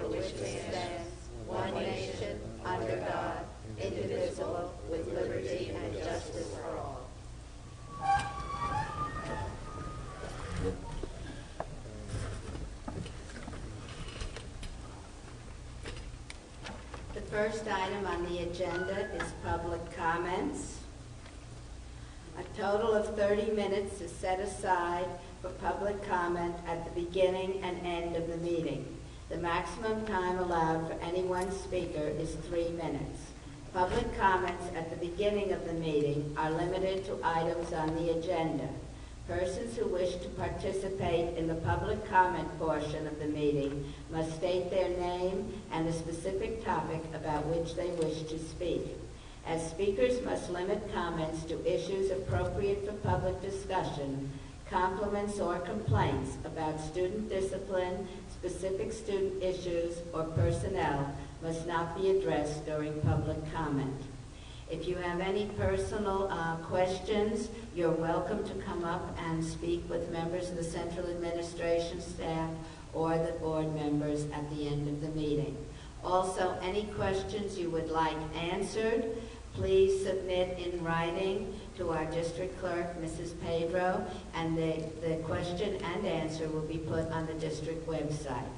for which it stands, one nation, under God, indivisible, with liberty and justice for all. The first item on the agenda is public comments. A total of 30 minutes is set aside for public comment at the beginning and end of the meeting. The maximum time allowed for any one speaker is 3 minutes. Public comments at the beginning of the meeting are limited to items on the agenda. Persons who wish to participate in the public comment portion of the meeting must state their name and the specific topic about which they wish to speak. As speakers must limit comments to issues appropriate for public discussion, compliments or complaints about student discipline, specific student issues, or personnel must not be addressed during public comment. If you have any personal questions, you're welcome to come up and speak with members of the Central Administration staff or the board members at the end of the meeting. Also, any questions you would like answered, please submit in writing to our district clerk, Mrs. Pedro, and the question and answer will be put on the district website.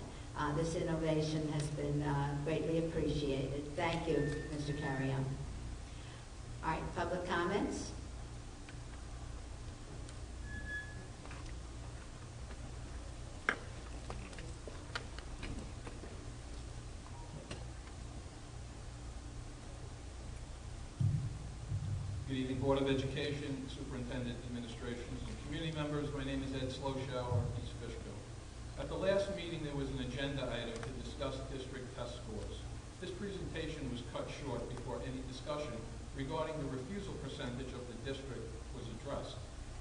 This innovation has been greatly appreciated. Thank you, Mr. Carrion. All right, public comments? Good evening, Board of Education, Superintendent, Administrations, and community members. My name is Ed Sloshower, East Fishkill. At the last meeting, there was an agenda item to discuss district test scores. This presentation was cut short before any discussion regarding the refusal percentage of the district was addressed.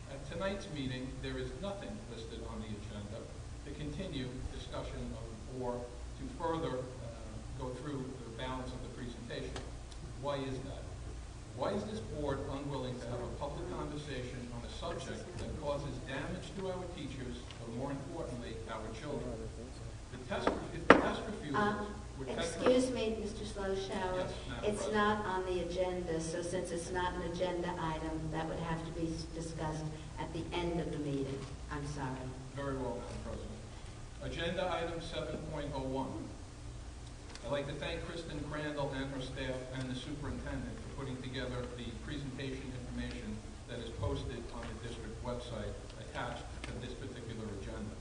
At tonight's meeting, there is nothing listed on the agenda to continue discussion or to further go through the balance of the presentation. Why is that? Why is this board unwilling to have a public conversation on a subject that causes damage to our teachers, but more importantly, our children? If the test refusals were excuse me, Mr. Sloshower. Yes, it's not on the agenda, so since it's not an agenda item, that would have to be discussed at the end of the meeting. I'm sorry. Very well, Madam President. Agenda item 7.01. I'd like to thank Kristen Crandall and her staff and the superintendent for putting together the presentation information that is posted on the district website attached to this particular agenda.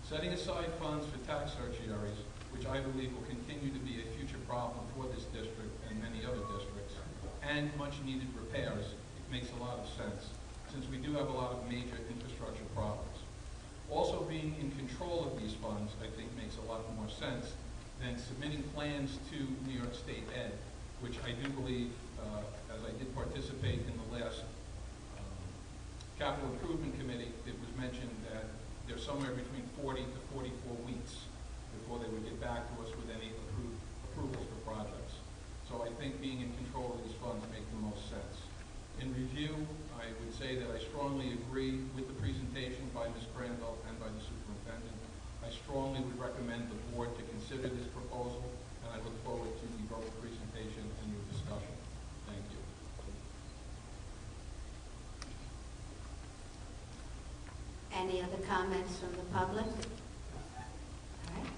Setting aside funds for tax certiorari's, which I believe will continue to be a future problem for this district and many other districts, and much needed repairs, it makes a lot of sense, since we do have a lot of major infrastructure problems. Also being in control of these funds, I think, makes a lot more sense than submitting plans to New York State Ed, which I do believe, as I did participate in the last Capital Improvement Committee, it was mentioned that they're somewhere between 40 to 44 weeks before they would get back to us with any approvals for projects. So I think being in control of these funds make the most sense. In review, I would say that I strongly agree with the presentation by Ms. Crandall and by the superintendent. I strongly would recommend the board to consider this proposal, and I look forward to the both presentation and your discussion. Thank you. Any other comments from the public? All right.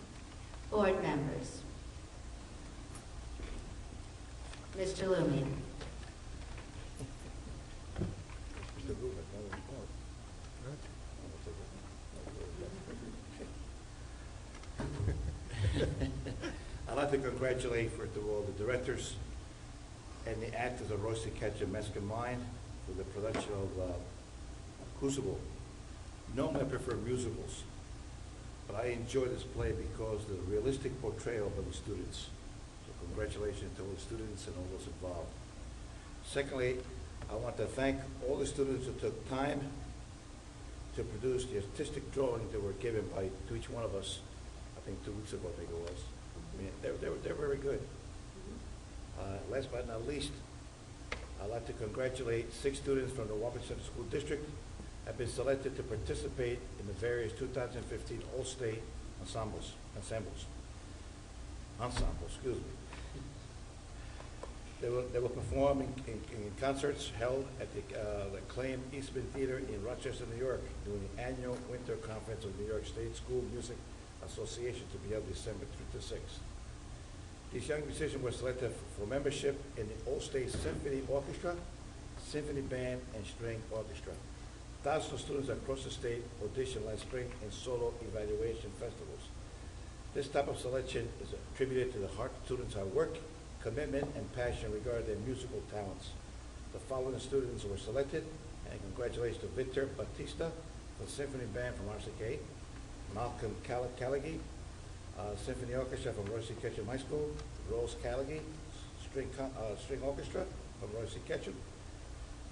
Board members. Mr. Lumian. I'd like to congratulate, first of all, the directors and the actors of Roasted Catch and Mexican Mind for the production of Crucible. Normally I prefer musicals, but I enjoy this play because of the realistic portrayal of the students. So congratulations to all the students and all those involved. Secondly, I want to thank all the students who took time to produce the artistic drawings that were given to each one of us, I think 2 weeks ago, I think it was. I mean, they're very good. Last but not least, I'd like to congratulate 6 students from the Wabash Central School District have been selected to participate in the various 2015 All-State ensembles. ensemble, excuse me. They will perform in concerts held at the acclaimed Eastman Theater in Rochester, New York, during the annual Winter Conference of New York State School Music Association to be held December 3 to 6. These young musicians were selected for membership in the All-State Symphony Orchestra, Symphony Band, and String Orchestra. Thousands of students across the state audition last spring in solo evaluation festivals. This type of selection is attributed to the hard students' hard work, commitment, and passion regarding their musical talents. The following students were selected, and congratulations to Victor Batista, the Symphony Band from RCK, Malcolm Callaghy, Symphony Orchestra from Royce Ketchum High School, Rose Callaghy, String Orchestra from Royce Ketchum,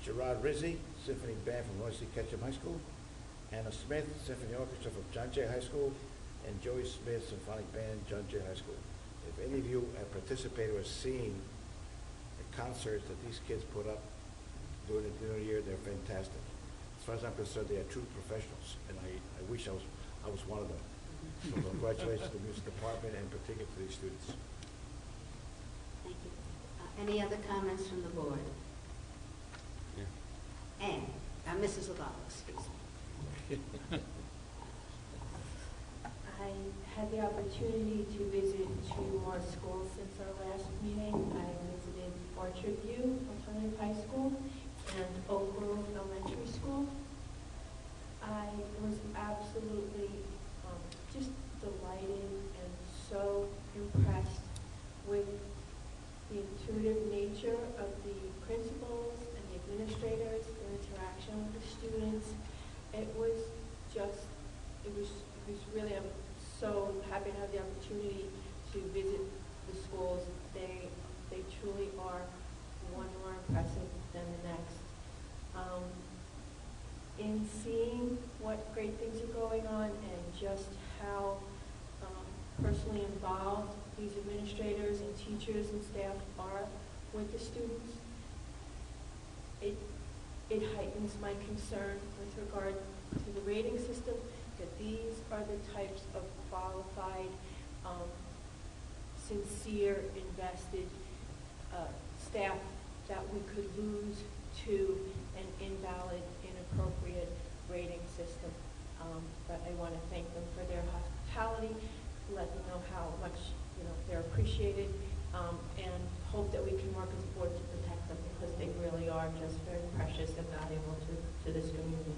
Gerard Rizzi, Symphony Band from Royce Ketchum High School, Anna Smith, Symphony Orchestra from John Jay High School, and Joey Smith, Symphonic Band, John Jay High School. If any of you have participated or seen the concerts that these kids put up during the year, they're fantastic. As far as I'm concerned, they are true professionals, and I wish I was one of them. So congratulations to the music department, and in particular to these students. Thank you. Any other comments from the board? Yeah. And Mrs. Laval, excuse me. I had the opportunity to visit 2 more schools since our last meeting. I visited Orchard View Alternative High School and Oak Grove Elementary School. I was absolutely just delighted and so impressed with the intuitive nature of the principals and the administrators, their interaction with the students. It was really, I'm so happy to have the opportunity to visit the schools. They truly are one more impressive than the next. In seeing what great things are going on and just how personally involved these administrators and teachers and staff are with the students, it heightens my concern with regard to the rating system, that these are the types of qualified, sincere, invested staff that we could lose to an invalid, inappropriate rating system. But I want to thank them for their hospitality, let them know how much they're appreciated, and hope that we can work as a board to protect them, because they really are just very precious and valuable to this community.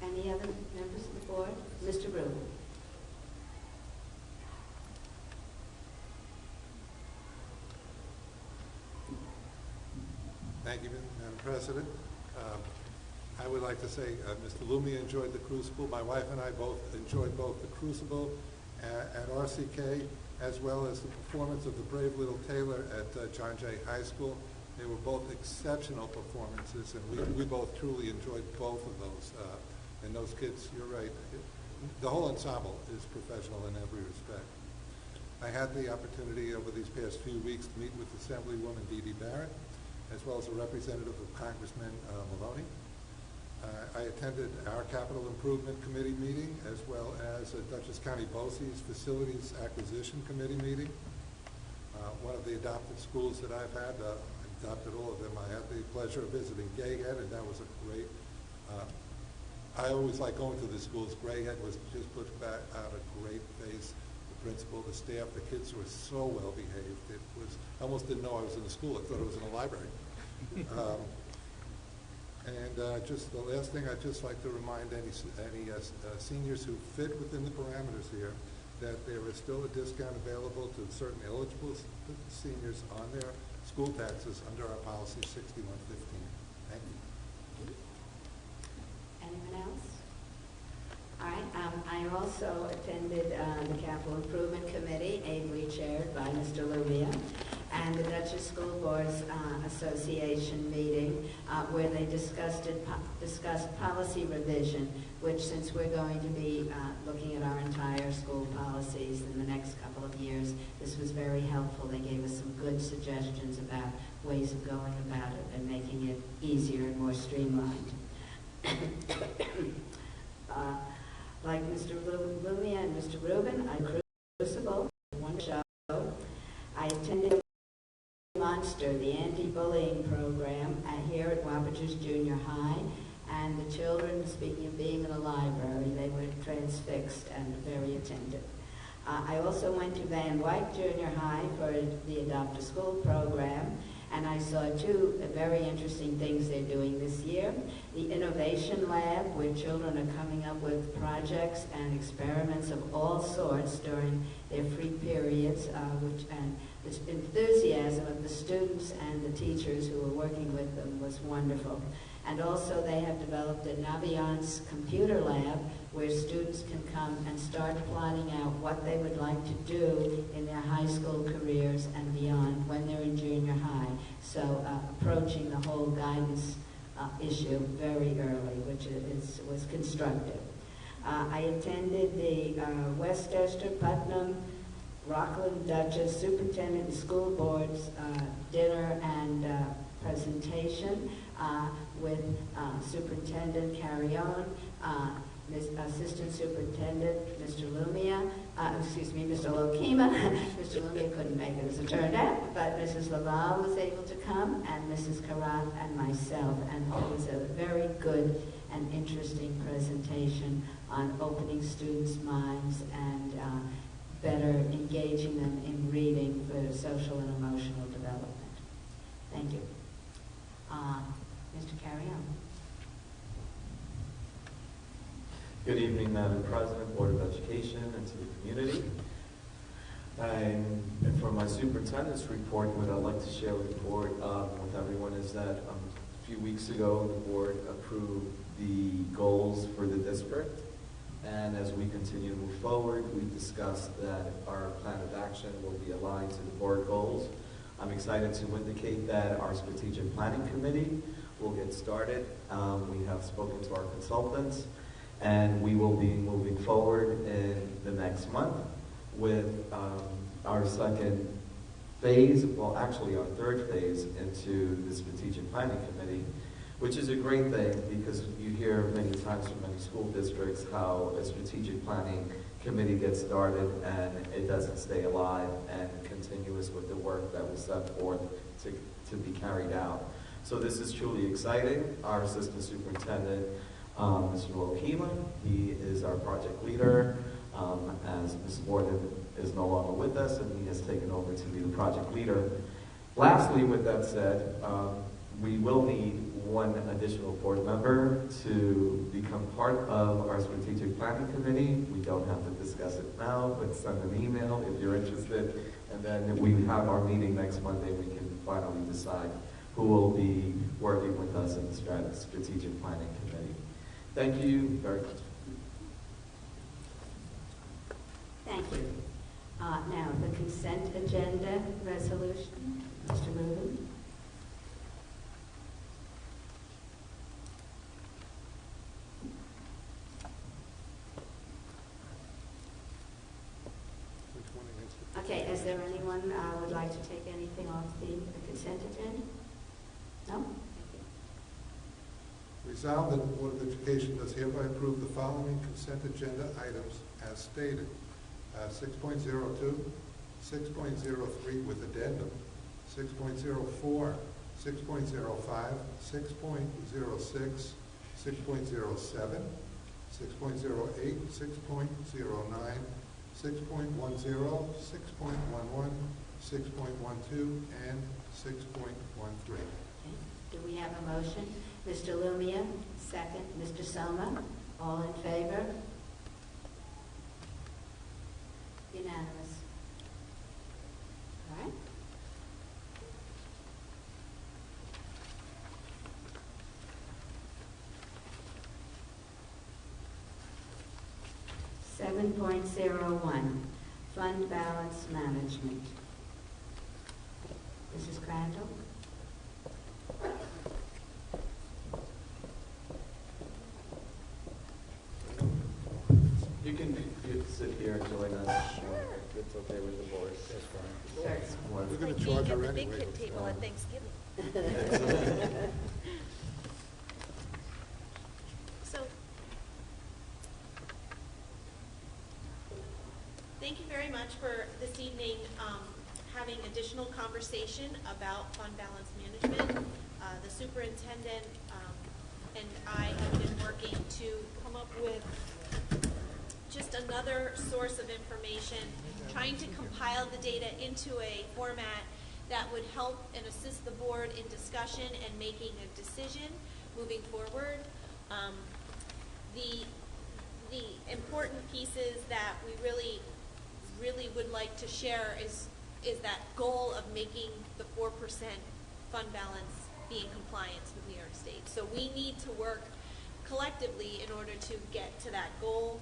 Any other members of the board? Mr. Rubin. Thank you, Madam President. I would like to say Mr. Lumia enjoyed the Crucible. My wife and I both enjoyed both the Crucible at RCK, as well as the performance of the Brave Little Taylor at John Jay High School. They were both exceptional performances, and we both truly enjoyed both of those. And those kids, you're right, the whole ensemble is professional in every respect. I had the opportunity over these past few weeks to meet with Assemblywoman Dee Dee Barrett, as well as a representative of Congressman Maloney. I attended our Capital Improvement Committee meeting, as well as Dutchess County BOCES Facilities Acquisition Committee meeting. One of the adopted schools that I've had, I adopted all of them. I had the pleasure of visiting Gayhead, and that was a great, I always like going to the schools. Grayhead was just put back out a great face. The principal, the staff, the kids were so well behaved. It was, I almost didn't know I was in the school. I thought I was in a library. Just the last thing, I'd just like to remind any seniors who fit within the parameters here that there is still a discount available to certain eligible seniors on their school taxes under our policy 6115. Thank you. Anyone else? All right. I also attended the Capital Improvement Committee, ably chaired by Mr. Lumia, and the Dutchess School Boards Association meeting, where they discussed policy revision, which, since we're going to be looking at our entire school policies in the next couple of years, this was very helpful. They gave us some good suggestions about ways of going about it and making it easier and more streamlined. Like Mr. Lumia and Mr. Rubin, I Crucible, one show. I attended Monster, the anti-bullying program here at Wapager's Junior High, and the children, speaking of being in a library, they were transfixed and very attentive. I also went to Van Wyck Junior High for the Adopt a School program, and I saw two very interesting things they're doing this year. The Innovation Lab, where children are coming up with projects and experiments of all sorts during their free periods, and this enthusiasm of the students and the teachers who were working with them was wonderful. And also they have developed a Naviance computer lab where students can come and start plotting out what they would like to do in their high school careers and beyond when they're in junior high. So approaching the whole guidance issue very early, which was constructive. I attended the Westchester, Putnam, Rockland, Dutchess Superintendent and School Board's dinner and presentation with Superintendent Carrion, Assistant Superintendent Mr. Lumia, Mr. Lokema. Mr. Lumia couldn't make it as it turned out, but Mrs. Laval was able to come, and Mrs. Karat and myself, and it was a very good and interesting presentation on opening students' minds and better engaging them in reading for social and emotional development. Thank you. Mr. Carrion. Good evening, Madam President, Board of Education, and to the community. And for my superintendent's report, what I'd like to share with the board, with everyone, is that a few weeks ago, the board approved the goals for the district. And as we continue to move forward, we discussed that our plan of action will be aligned to the board goals. I'm excited to indicate that our strategic planning committee will get started. We have spoken to our consultants, and we will be moving forward in the next month with our second phase, well actually our third phase into the strategic planning committee, which is a great thing because you hear many times from many school districts how a strategic planning committee gets started and it doesn't stay alive and continuous with the work that was set forth to be carried out. So this is truly exciting. Our assistant superintendent, Mr. Lokema, he is our project leader, as Ms. Borden is no longer with us and he has taken over to be the project leader. Lastly, with that said, we will need one additional board member to become part of our strategic planning committee. We don't have to discuss it now, but send an email if you're interested. And then we have our meeting next Monday. We can finally decide who will be working with us in the strategic planning committee. Thank you very much. Thank you. Now, the consent agenda resolution. Mr. Rubin. Okay, is there anyone would like to take anything off the consent agenda? No? Thank you. Resolved that the Board of Education does hereby approve the following consent agenda items as stated. 6.02, 6.03 with addendum, 6.04, 6.05, 6.06, 6.07, 6.08, 6.09, 6.10, 6.11, 6.12, and 6.13. Okay. Do we have a motion? Mr. Lumia, second. Mr. Soma, all in favor? Unanimous. All right. .01, Fund Balance Management. Mrs. Crandall? You can sit here and join us. If it's okay with the board. That's fine. We're going to Like charge being her at the anyway. big kid table at Thanksgiving. So, Thank you very much for this evening having additional conversation about fund balance management. The superintendent and I have been working to come up with just another source of information, trying to compile the data into a format that would help and assist the board in discussion and making a decision moving forward. The important pieces that we really would like to share is that goal of making the 4% fund balance be in compliance with New York State. So we need to work collectively in order to get to that goal.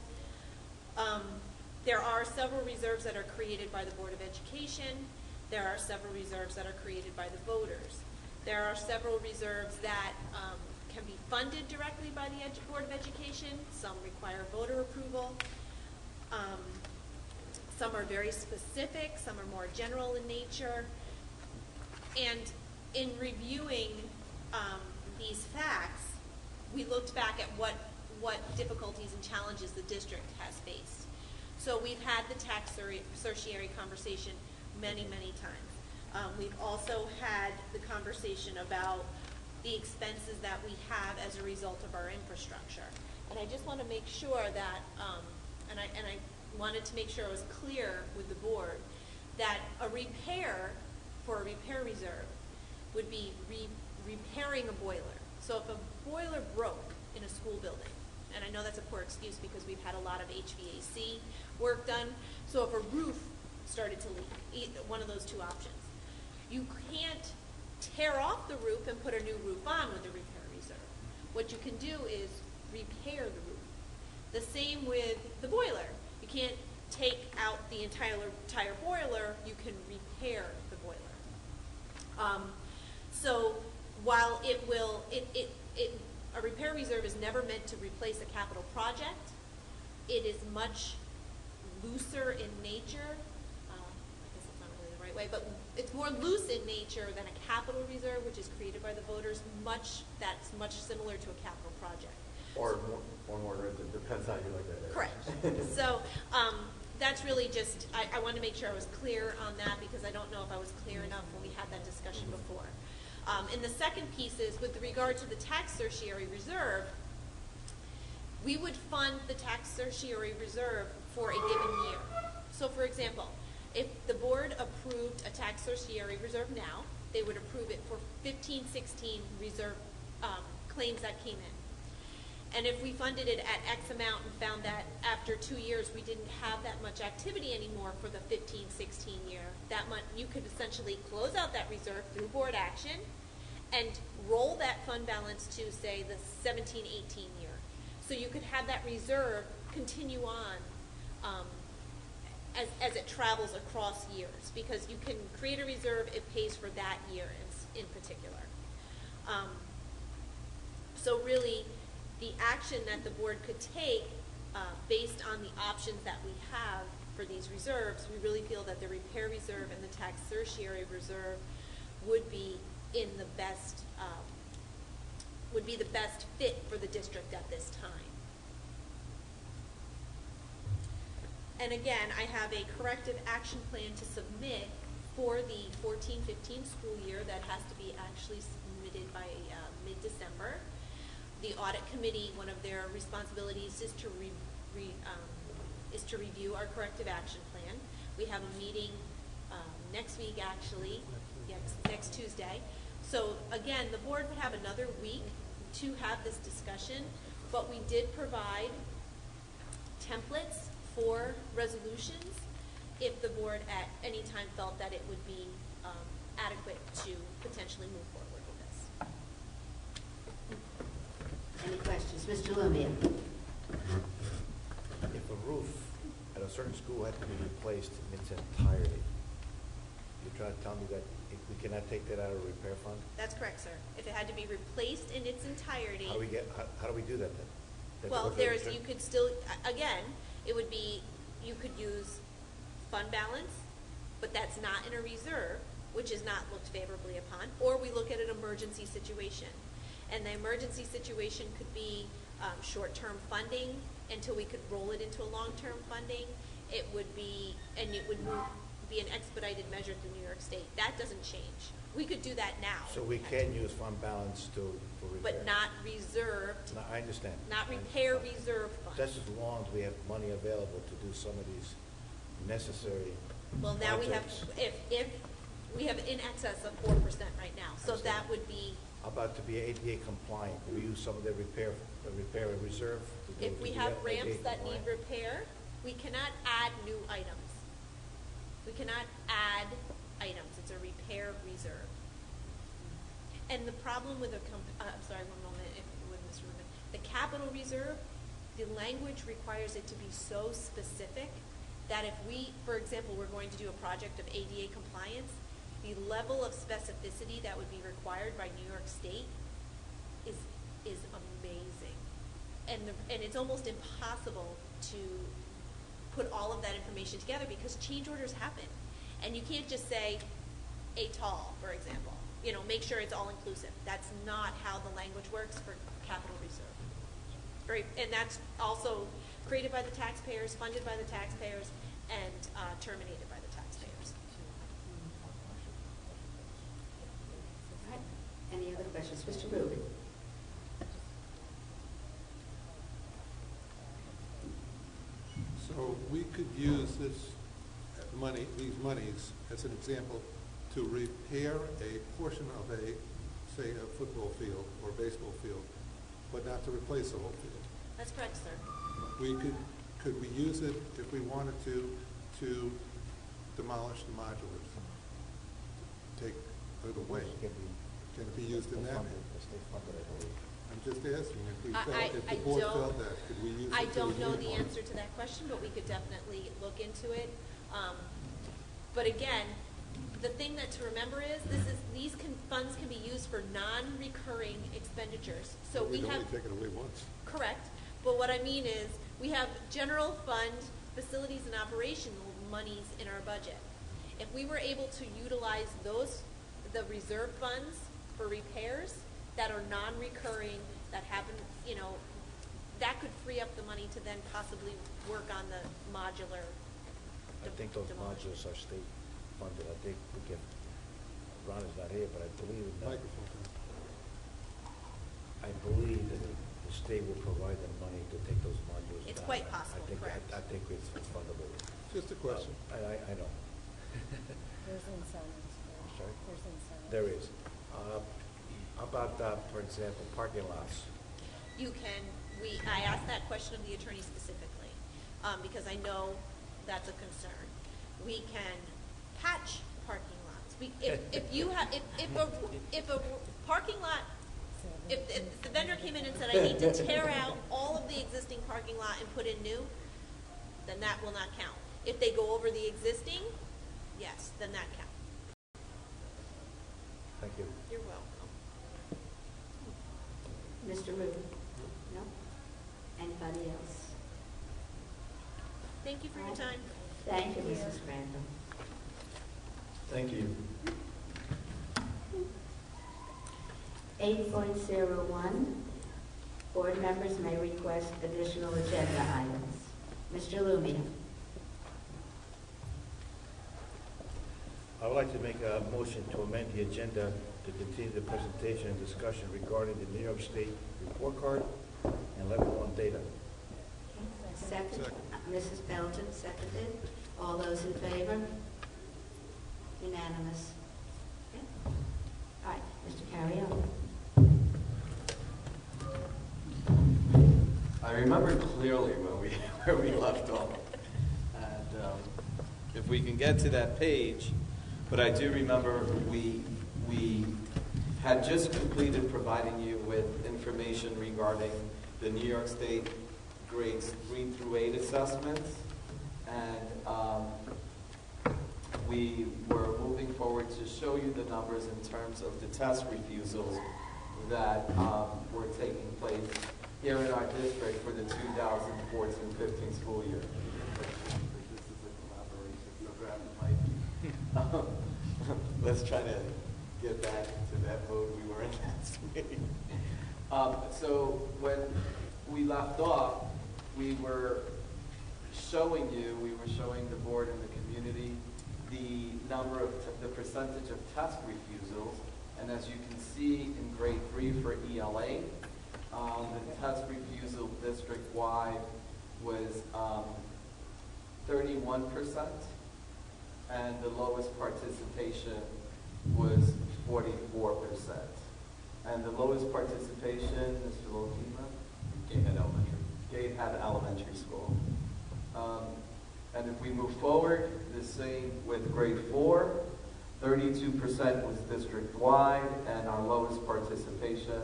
There are several reserves that are created by the Board of Education. There are several reserves that are created by the voters. There are several reserves that can be funded directly by the Board of Education. Some require voter approval. Some are very specific. Some are more general in nature. And in reviewing these facts, we looked back at what difficulties and challenges the district has faced. So we've had the tax certiorari conversation many, many times. We've also had the conversation about the expenses that we have as a result of our infrastructure. And I just want to make sure that, and I wanted to make sure I was clear with the board, that a repair for a repair reserve would be repairing a boiler. So if a boiler broke in a school building, and I know that's a poor excuse because we've had a lot of HVAC work done, so if a roof started to leak, one of those two options, you can't tear off the roof and put a new roof on with the repair reserve. What you can do is repair the roof. The same with the boiler. You can't take out the entire boiler, you can repair the boiler. So while a repair reserve is never meant to replace a capital project, it is much looser in nature. I guess that's not really the right way, but it's more loose in nature than a capital reserve, which is created by the voters. That's much similar to a capital project. Or more, it depends how you look at it. Correct. So that's really just, I want to make sure I was clear on that because I don't know if I was clear enough when we had that discussion before. And the second piece is with regard to the tax certiorari reserve, we would fund the tax certiorari reserve for a given year. So for example, if the board approved a tax certiorari reserve now, they would approve it for 15-16 reserve claims that came in. And if we funded it at X amount and found that after 2 years we didn't have that much activity anymore for the 15-16 year, you could essentially close out that reserve through board action and roll that fund balance to, say, the 17-18 year. So you could have that reserve continue on as it travels across years, because you can create a reserve, it pays for that year in particular. So really, the action that the board could take based on the options that we have for these reserves, we really feel that the repair reserve and the tax certiorari reserve would be in the best fit for the district at this time. And again, I have a corrective action plan to submit for the 14-15 school year that has to be actually submitted by mid-December. The audit committee, one of their responsibilities is to review our corrective action plan. We have a meeting next week, actually, next Tuesday. So again, the board would have another week to have this discussion, but we did provide templates for resolutions if the board at any time felt that it would be adequate to potentially move forward with this. Any questions? Mr. Lumia. If a roof at a certain school had to be replaced in its entirety, you're trying to tell me that we cannot take that out of the repair fund? That's correct, sir. If it had to be replaced in its entirety. How do we do that then? Well, you could still, again, it would be, you could use fund balance, but that's not in a reserve, which is not looked favorably upon, or we look at an emergency situation. And the emergency situation could be short-term funding until we could roll it into a long-term funding. it would be, and it would be an expedited measure through New York State. That doesn't change. We could do that now. So we can use fund balance for repair? But not reserved, No, I understand. not repair reserve funds. Just as long as we have money available to do some of these necessary Well, now we have, projects. if we have in excess of 4% right now, so I see. that would be, How about to be ADA compliant? Do we use some of the repair and reserve? to go if to we be have ADA ramps that need compliant? repair, we cannot add new items. We cannot add items, it's a repair reserve. And the problem with I'm sorry, one moment, with Ms. Rubin. The capital reserve, the language requires it to be so specific that if we, for example, we're going to do a project of ADA compliance, the level of specificity that would be required by New York State is amazing. And it's almost impossible to put all of that information together because change orders happen. And you can't just say a tall, for example. You know, make sure it's all inclusive. That's not how the language works for capital reserve. And that's also created by the taxpayers, funded by the taxpayers, and terminated by the taxpayers. All right. Any other questions? Mr. Rubin? So we could use this money, these monies, as an example, to repair a portion of a, say, a football field or baseball field, but not to replace the whole field. That's correct, sir. Could we use it if we wanted to demolish the modulars? Take it away? Can it be used in that? I'm just asking if we felt, if the board felt that, could we use it? I to don't know the remove answer to that question, but we could definitely look into it. But again, the thing that to remember is these funds can be used for non-recurring expenditures. So we We'd have only take it away once. correct, but what I mean is we have general fund facilities and operational monies in our budget. If we were able to utilize the reserve funds for repairs that are non-recurring, that happen, you know, that could free up the money to then possibly work on the modular. I think those demolition. modules are state funded. I think we can, Ron is not here, but I believe that, Microphone. I believe that the state will provide them money to take those modules down. It's quite possible, correct. I think it's fundable. Just a question. I know. There's incentives. Sorry? There's incentives. There is. How about, for example, parking lots? You can, I asked that question of the attorney specifically, because I know that's a concern. We can patch parking lots. If a parking lot, if the vendor came in and said, I need to tear out all of the existing parking lot and put in new, then that will not count. If they go over the existing, yes, then that counts. Thank you. You're welcome. Mr. Rubin? No? Anybody else? Thank you for your time. Thank you, Mrs. Randall. Thank you. 8.01, board members may request additional agenda items. Mr. Lumia. I would like to make a motion to amend the agenda to continue the presentation and discussion regarding the New York State report card and level 1 data. Second. Mrs. Belton, seconded. All those in favor? Unanimous. Okay. All right, Mr. Carrion. I remember clearly where we left off. And if we can get to that page, but I do remember we had just completed providing you with information regarding the New York State grades 3 through 8 assessments, and we were moving forward to show you the numbers in terms of the test refusals that were taking place here in our district for the 2014-15 school year. This is a collaboration, so grab the mic. Let's try to get back to that mode we were in last meeting. So when we left off, we were showing you, we were showing the board and the community the percentage of test refusals. And as you can see in grade 3 for ELA, the test refusal district-wide was 31%, and the lowest participation was 44%. And the lowest participation, Mr. Lokima? Gatehead Elementary. Gatehead Elementary School. And if we move forward, the same with grade 4, 32% was district-wide, and our lowest participation,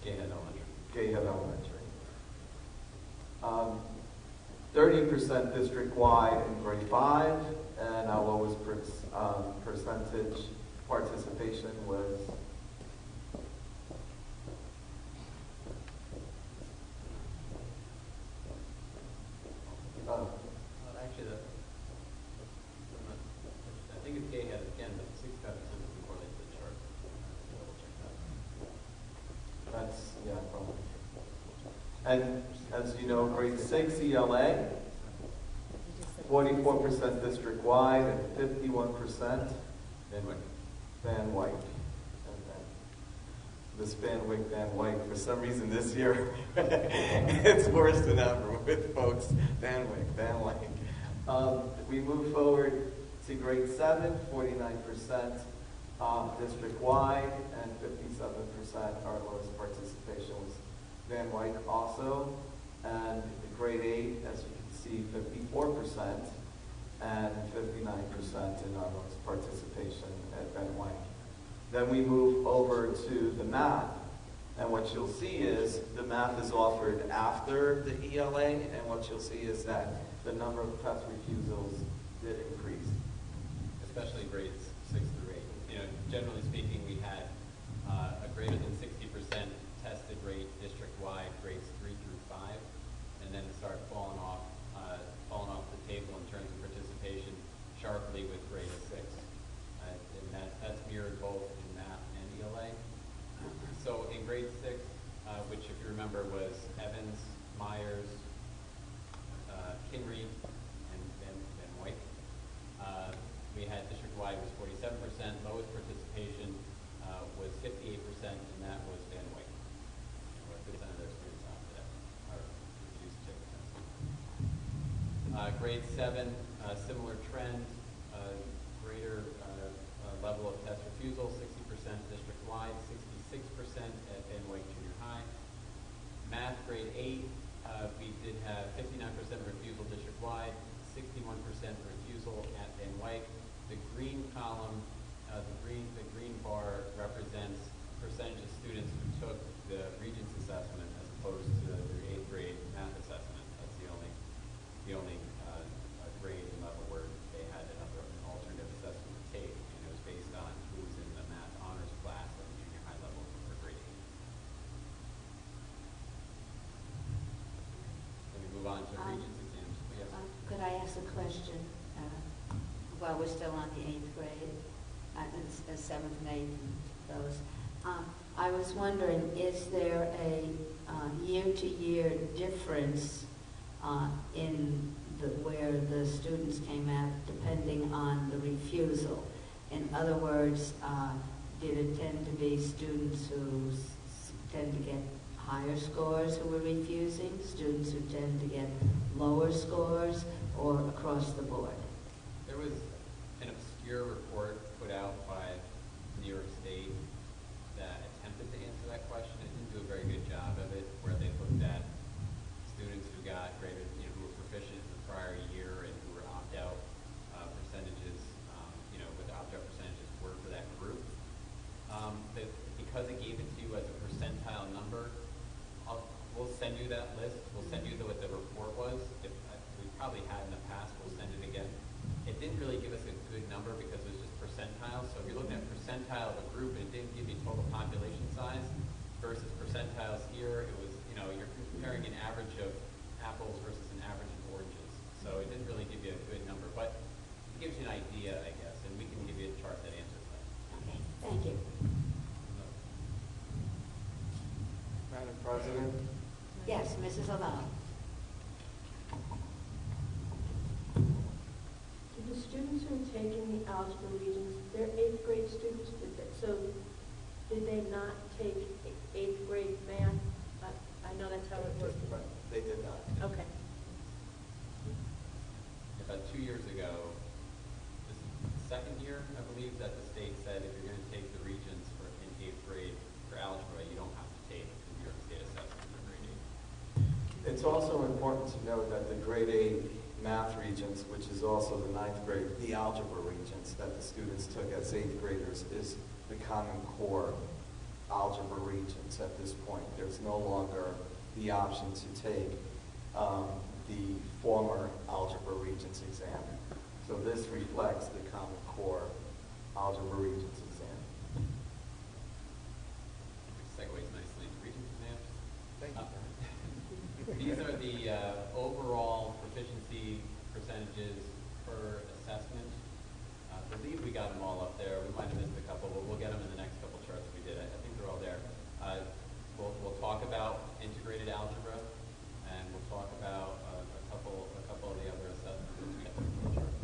Gatehead Elementary. Gatehead Elementary. 30% district-wide in grade 5, and our lowest percentage participation was Actually, I think it's Gatehead again, but 65% doesn't correlate to the chart. Double check that. That's, yeah, probably. And as you know, grade 6 ELA, 44% district-wide and 51% Van Wyck. This Van Wyck, Van Wyck, for some reason this year, it's worse than ever with folks. Van Wyck, Van Wyck. We move forward to grade 7, 49% district-wide, and 57% our lowest participation was Van Wyck also. And grade 8, as you can see, 54% and 59% in our lowest participation at Van Wyck. Then we move over to the math, and what you'll see is the math is offered after the ELA, and what you'll see is that the number of test refusals did increase. Especially grades 6 through 8. You know, generally speaking, we had a greater than 60% tested rate district-wide, grades 3 through 5, and then it started falling off the table in terms of participation sharply with grade 6. And that's mirrored both in math and ELA. So in grade 6, which if you remember was Evans, Myers, Kinry, and Van Wyck, we had district-wide was 47%, lowest participation was 58%, and that was Van Wyck. 50% of their students opted out, or refused to take the test. Grade 7, similar trend, greater level of test refusal, 60% district-wide, 66% at Van Wyck Junior High. Math grade 8, we did have 59% refusal district-wide, 61% refusal at Van Wyck. The green column, the green bar represents percentage of students who took the Regents assessment as opposed to their 8th grade math assessment. That's the only grade and level where they had an alternative assessment to take, and it was based on who was in the math honors class at the junior high level for grade 8. Then we move on to Regents exams. Yes. Could I ask a question while we're still on the 8th grade, 7th and 8th and those? I was wondering, is there a year-to-year difference in where the students came out depending on the refusal? In other words, did it tend to be students who tend to get higher scores who were refusing, students who tend to get lower scores, or across the board? There was an obscure report put out by New York State that attempted to answer that question. It didn't do a very good job of it, where they looked at students who got graded, who were proficient in the prior year and who were opt-out percentages, what the opt-out percentages were for that group. Because it gave it to you as a percentile number, we'll send you that list. We'll send you what the report was. If we probably had in the past, we'll send it again. It didn't really give us a good number because it was just percentiles. So if you're looking at percentile of a group, and it didn't give you total population size versus percentiles here, it was, you're comparing an average of apples versus an average of oranges. So it didn't really give you a good number, but it gives you an idea, I guess, and we can give you a chart that answers that. Okay, thank you. Madam President? Yes, Mrs. O'Donnell. taking the algebra regions, they're 8th grade students, so did they not take 8th grade math? I know that's how it works. They did not. Okay. About 2 years ago, this is the second year, I believe, that the state said if you're going to take the regions in 8th grade for algebra, you don't have to take the New York State assessment for grade 8. It's also important to note that the grade 8 math regions, which is also the 9th grade, the algebra regions that the students took as 8th graders, is the Common Core algebra regions at this point. There's no longer the option to take the former algebra regions exam. So this reflects the Common Core algebra regions exam. Segues nicely into regions math. Thank you. These are the overall proficiency percentages per assessment. I believe we got them all up there. We might have missed a couple, but we'll get them in the next couple charts we did. I think they're all there. We'll talk about integrated algebra, and we'll talk about a couple of the other assessments as we get through the charts.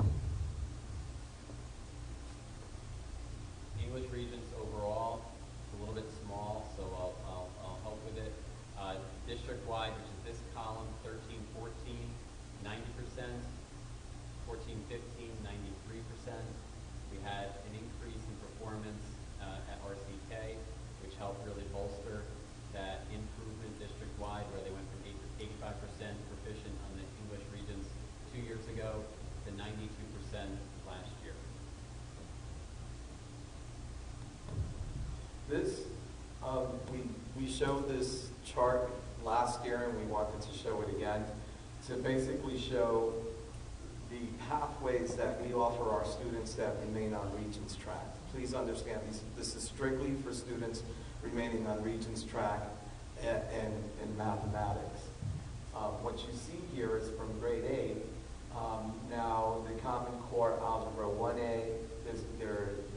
English regions overall, it's a little bit small, so I'll help with it. District-wide, which is this column, 13-14, 90%, 14-15, 93%. We had an increase in performance at RCK, which helped really bolster that improvement district-wide, where they went from 85% proficient on the English regions 2 years ago to 92% last year. This, we showed this chart last year, and we wanted to show it again to basically show the pathways that we offer our students that remain on Regents track. Please understand, this is strictly for students remaining on Regents track in mathematics. What you see here is from grade 8. Now, the Common Core Algebra 1A,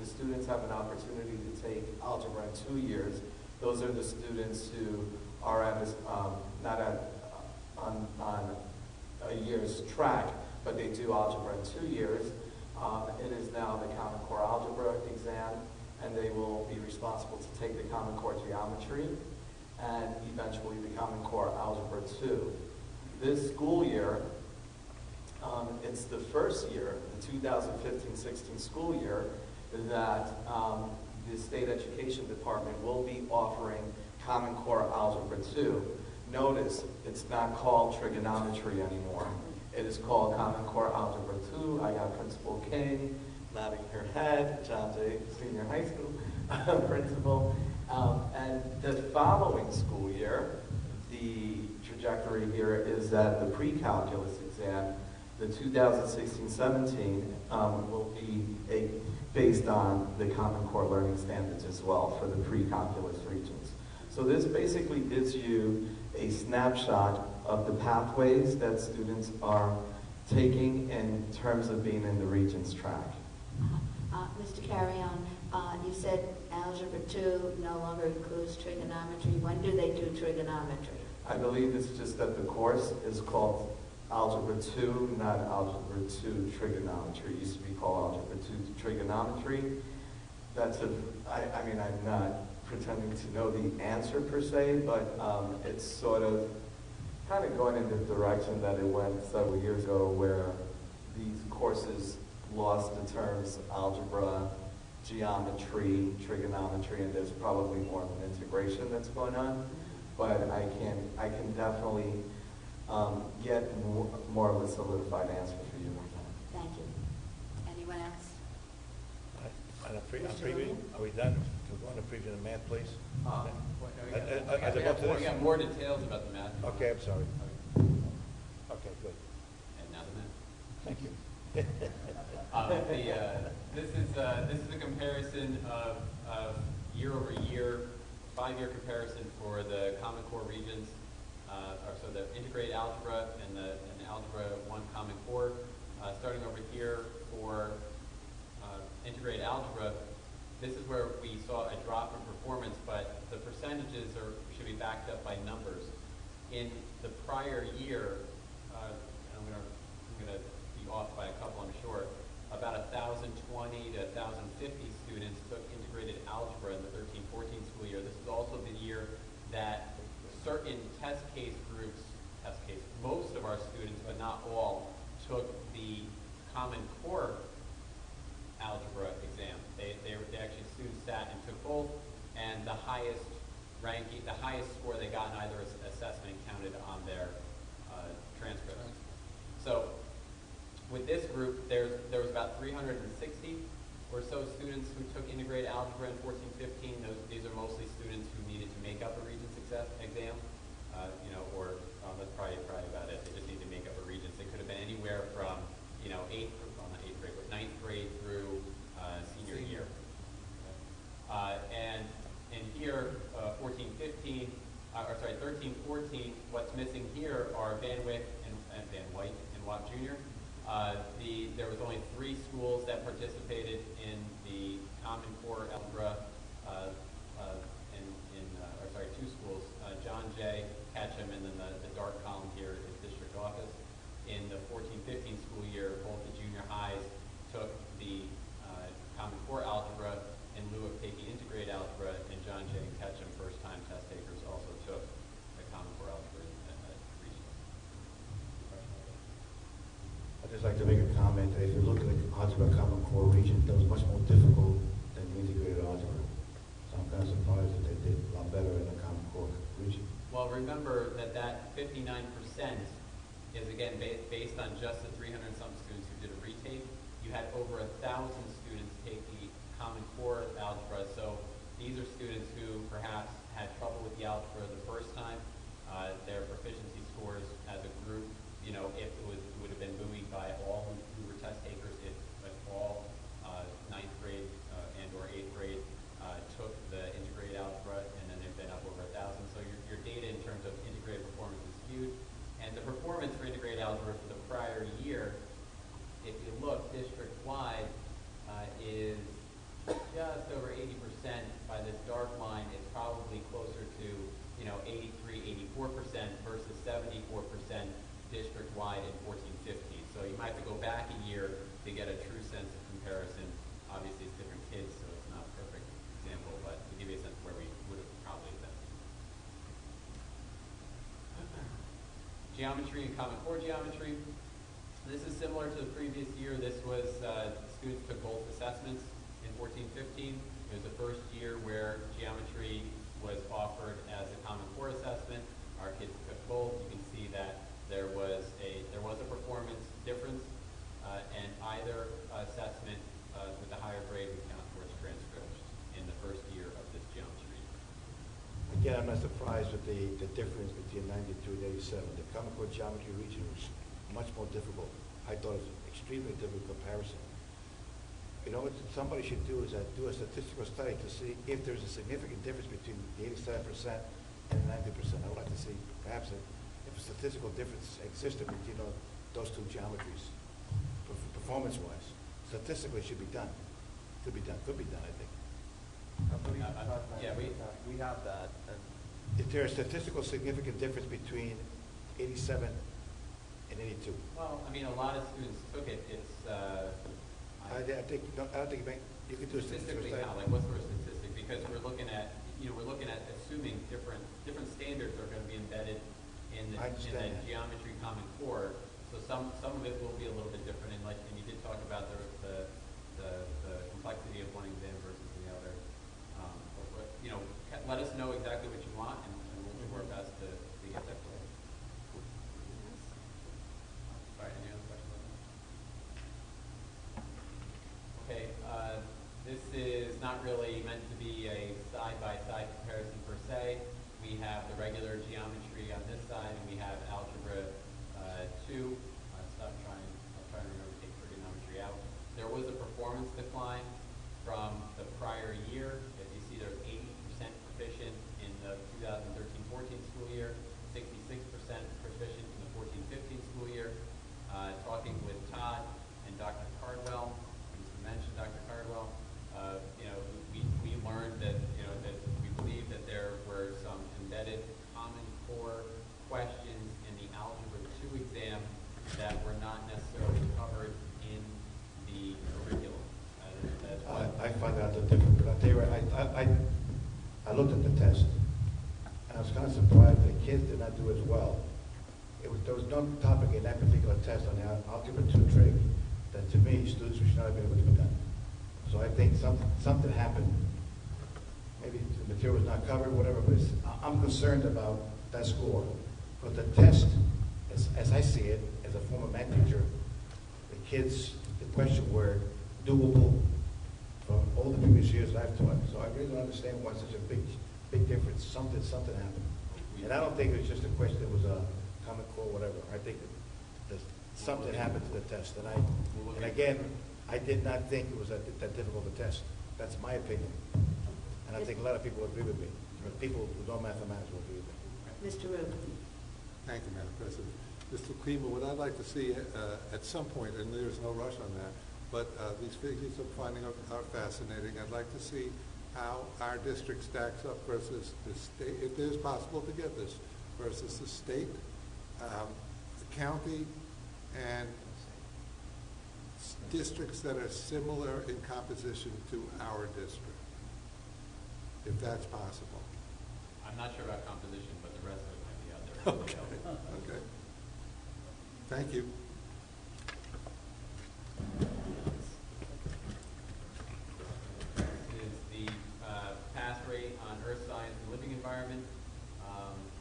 the students have an opportunity to take algebra in 2 years. Those are the students who are not on a year's track, but they do algebra in 2 years. It is now the Common Core Algebra exam, and they will be responsible to take the Common Core Geometry and eventually the Common Core Algebra 2. This school year, it's the first year, the 2015-16 school year, that the State Education Department will be offering Common Core Algebra 2. Notice, it's not called trigonometry anymore. It is called Common Core Algebra 2. I got Principal King nodding her head, John Jay Senior High School Principal. And the following school year, the trajectory here is that the pre-calculus exam, the 2016-17, will be based on the Common Core Learning Standards as well for the pre-calculus regions. So this basically gives you a snapshot of the pathways that students are taking in terms of being in the Regents track. Mr. Carrion, you said Algebra 2 no longer includes trigonometry. When do they do trigonometry? I believe it's just that the course is called Algebra 2, not Algebra 2 Trigonometry. It used to be called Algebra 2 Trigonometry. That's I mean, I'm not pretending to know the answer per se, but it's sort of kind of going in the direction that it went several years ago, where these courses lost the terms algebra, geometry, trigonometry, and there's probably more of an integration that's going on. But I can definitely get more of a solidified answer for you. Thank you. Anyone else? On a preview, are we done? Can we go on a preview of math, please? We got more details about the math. Okay, I'm sorry. Okay, good. And now the math. Thank you. This is a comparison of year over year, 5-year comparison for the Common Core regions, so the integrated algebra and the Algebra 1 Common Core. Starting over here for integrated algebra, this is where we saw a drop in performance, but the percentages should be backed up by numbers. In the prior year, I'm going to be off by a couple, I'm sure, about 1,000 not all, took the Common Core algebra exam. They actually students sat and took both, and the highest score they got in either assessment counted on their transcript. So with this group, there was about 360 or so students who took integrated algebra in 14-15. These are mostly students who needed to make up a Regents exam, or that's probably about it. They just need to make up a Regents. It could have been anywhere from, ninth grade through senior year. And here, 13-14, what's missing here are Van Wyck and Van White and Watt Jr. There was only 3 schools that participated in the Common Core algebra, 2 schools, John Jay, Ketchum, and then the dark column here is district office. In the 14-15 school year, both the junior highs took the Common Core algebra in lieu of taking integrated algebra, and John Jay and Ketchum, first-time test takers, also took the Common Core algebra regional. I'd just like to make a comment. If you look at the algebra Common Core region, that was much more difficult than the integrated algebra. So I'm kind of surprised that they did a lot better in the Common Core region. Well, remember that 59% is, again, based on just the 300-something students who did a retake. You had over 1,000 students take the Common Core algebra, so these are students who perhaps had trouble with the algebra the first time. Their proficiency scores as a group, if it would have been buoyed by all who were test takers, if all ninth grade and or 8th grade took the integrated algebra, and then they've been up over 1,000. So your data in terms of integrated performance is skewed. And the performance for integrated algebra for the prior year, if you look district-wide, is just over 80% by this dark line. It's probably closer to 83, 84% versus 74% district-wide in 14-15. So you might have to go back a year to get a true sense of comparison. Obviously, it's different kids, so it's not a perfect example, but to give you a sense of where we would have probably been. Geometry and Common Core geometry. This is similar to the previous year. This was, students took both assessments in 14-15. It was the first year where geometry was offered as a Common Core assessment. Our kids took both. You can see that there was a performance difference, and either assessment with the higher grade would count towards transcripts in the first year of this geometry. Again, I'm not surprised with the difference between 92 and 87. The Common Core geometry region was much more difficult. I thought it was an extremely difficult comparison. What somebody should do is do a statistical study to see if there's a significant difference between the 87% and the 90%. I would like to see perhaps if a statistical difference existed between those two geometries, performance-wise. Statistically, it should be done. Could be done, I think. We have that. Is there a statistical significant difference between 87 and 82? Well, a lot of students took it. It's I don't think you could do a statistical statistically study. how, like what sort of statistic? Because we're looking at assuming different standards are going to be embedded in the geometry Common Core. So some of it will be a little bit different, and you did talk about the complexity of one exam versus the other. Let us know exactly what you want, and we'll do our best to get that for you. All right, any other questions? Okay, this is not really meant to be a side-by-side comparison per se. We have the regular geometry on this side, and we have algebra 2. I'll try and remember to take trigonometry out. There was a performance decline from the prior year. As you see, there's 80% proficient in the 2013-14 school year, 66% proficient in the 14-15 school year. Talking with Todd and Dr. Cardwell, I just mentioned Dr. Cardwell, we learned that that we believe that there were some embedded Common Core questions in the Algebra 2 exam that were not necessarily covered in the curriculum. I found out the difference. I looked at the test, and I was kind of surprised that kids did not do as well. There was no topic in that particular test on the Algebra 2 trig that to me, students should not have been able to put done. So I think something happened. Maybe the material was not covered, whatever, but I'm concerned about that score. But the test, as I see it, as a former math teacher, the kids, the questions were doable from all the previous years that I've taught. So I really don't understand why such a big difference. Something happened. And I don't think it was just a question, it was a Common Core, whatever. I think that something happened to the test. And again, I did not think it was that difficult a test. That's my opinion. And I think a lot of people agree with me. People who know mathematics will agree with me. Mr. Rubin. Thank you, Madam President. Mr. Klima, what I'd like to see at some point, and there's no rush on that, but these figures I'm finding are fascinating. I'd like to see how our district stacks up versus the state, if it is possible to get this, versus the state, the county, and districts that are similar in composition to our district, if that's possible. I'm not sure about composition, but the rest of it might be out there. Okay. Okay. Thank you. This is the pass rate on earth science and living environment.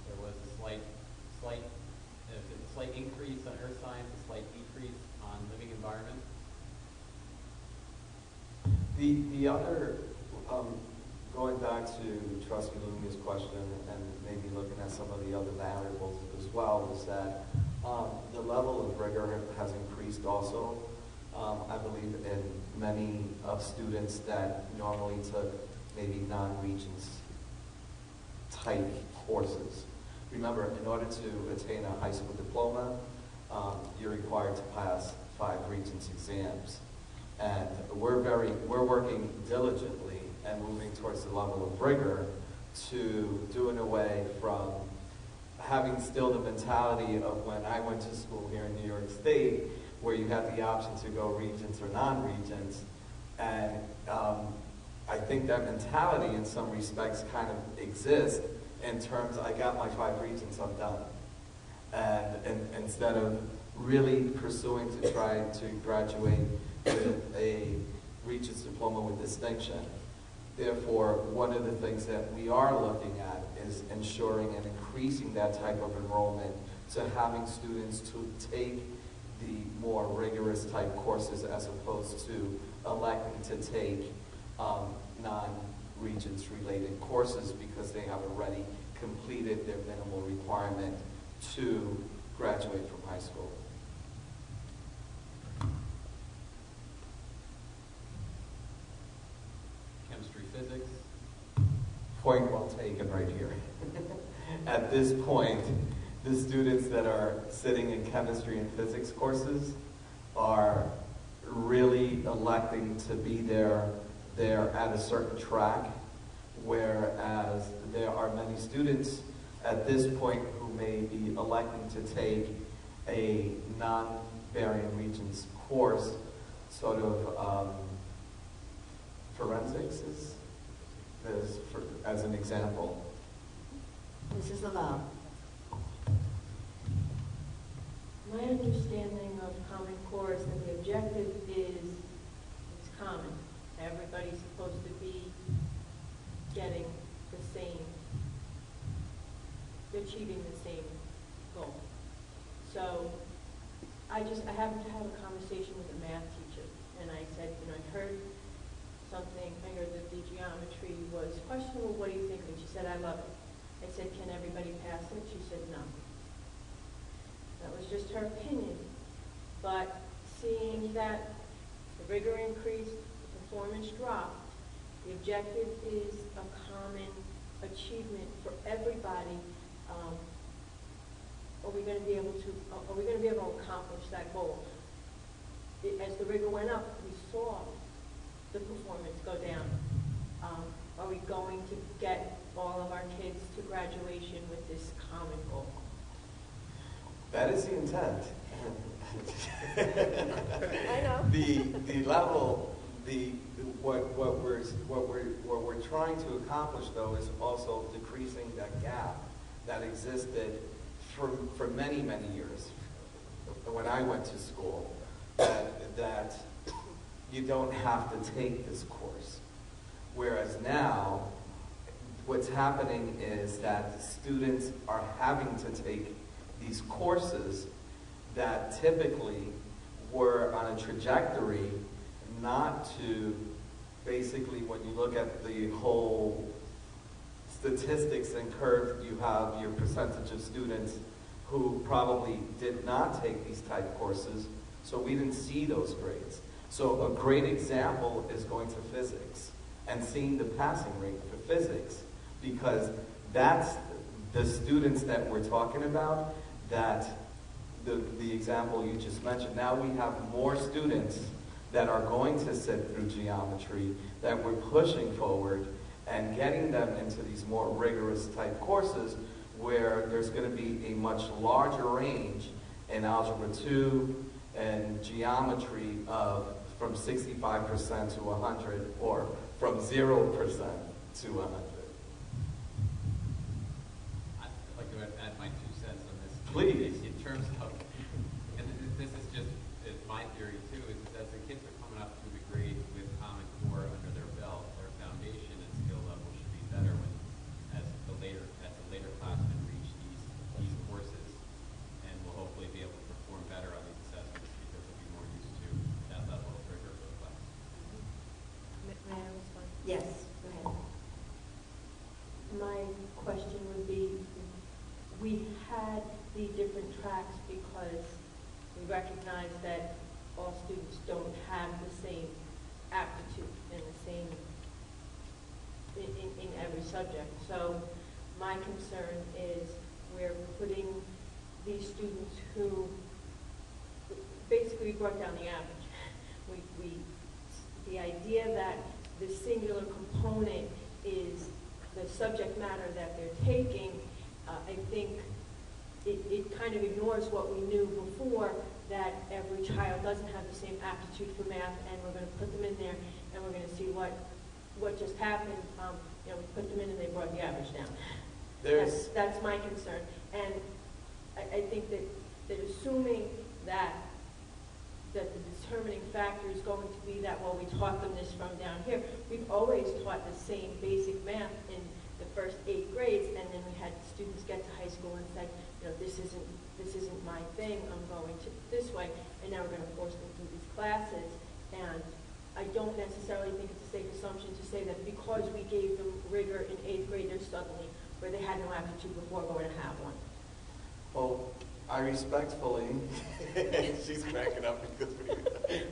There was a slight increase on earth science, a slight decrease on living environment. The other, going back to Trustee Lumia's question and maybe looking at some of the other variables as well, is that the level of rigor has increased also. I believe in many of students that normally took maybe non-Regents type courses. Remember, in order to attain a high school diploma, you're required to pass 5 Regents exams. And we're working diligently and moving towards the level of rigor to doing away from having still the mentality of when I went to school here in New York State, where you had the option to go Regents or non-Regents. And I think that mentality in some respects kind of exists in terms, I got my 5 Regents, I'm done. And instead of really pursuing to try to graduate with a Regents diploma with distinction. Therefore, one of the things that we are looking at is ensuring and increasing that type of enrollment to having students to take the more rigorous type courses as opposed to electing to take non-Regents related courses because they have already completed their minimal requirement to graduate from high school. Chemistry, physics. Point well taken right here. At this point, the students that are sitting in chemistry and physics courses are really electing to be there at a certain track, whereas there are many students at this point who may be electing to take a non-Variant Regents course, sort of forensics as an example. Mrs. Lamont. My understanding of Common Core is that the objective is it's common. Everybody's supposed to be getting the same, achieving the same goal. So I happened to have a conversation with a math teacher, and I said, I heard something, I heard that the geometry was questionable, what do you think? And she said, I love it. I said, can everybody pass it? She said, no. That was just her opinion. But seeing that the rigor increased, the performance dropped, the objective is a common achievement for everybody. Are we going to be able to accomplish that goal? As the rigor went up, we saw the performance go down. Are we going to get all of our kids to graduation with this common goal? That is the intent. I know. The level, what we're trying to accomplish though is also decreasing that gap that existed for many, many years, when I went to school, that you don't have to take this course. Whereas now, what's happening is that students are having to take these courses that typically were on a trajectory not to, basically, when you look at the whole statistics and curve, you have your percentage of students who probably did not take these type courses, so we didn't see those grades. So a great example is going to physics and seeing the passing rate for physics, because that's the students that we're talking about, that the example you just mentioned. Now we have more students that are going to sit through geometry, that we're pushing forward and getting them into these more rigorous type courses where there's going to be a much larger range in Algebra 2 and geometry of from 65% to 100, or from 0% to 100. I'd like to add my 2 cents on this. Please. In terms of, and this is just my theory too, is that as the kids are coming up through the grades with Common Core under their belt, their foundation and skill level should be better when, as the later classmen reach these courses, and will hopefully be able to perform better on these assessments because they'll be more used to that level of rigor for the class. May I respond? Yes, go ahead. My question would be, we had the different tracks because we recognize that all students don't have the same aptitude and the same in every subject. So my concern is we're putting these students who basically brought down the average. The idea that the singular component is the subject matter that they're taking, I think it kind of ignores what we knew before, that every child doesn't have the same aptitude for math, and we're going to put them in there, and we're going to see what just happened. We put them in and they brought the average down. That's my concern. And I think that assuming that the determining factor is going to be that, well, we taught them this from down here. We've always taught the same basic math in the first 8 grades, and then we had students get to high school and say, this isn't my thing, I'm going to this way, and now we're going to force them through these classes. And I don't necessarily think it's a safe assumption to say that because we gave them rigor in 8th grade, they're suddenly, where they had no aptitude before, going to have one. Well, I respectfully, she's cracking up because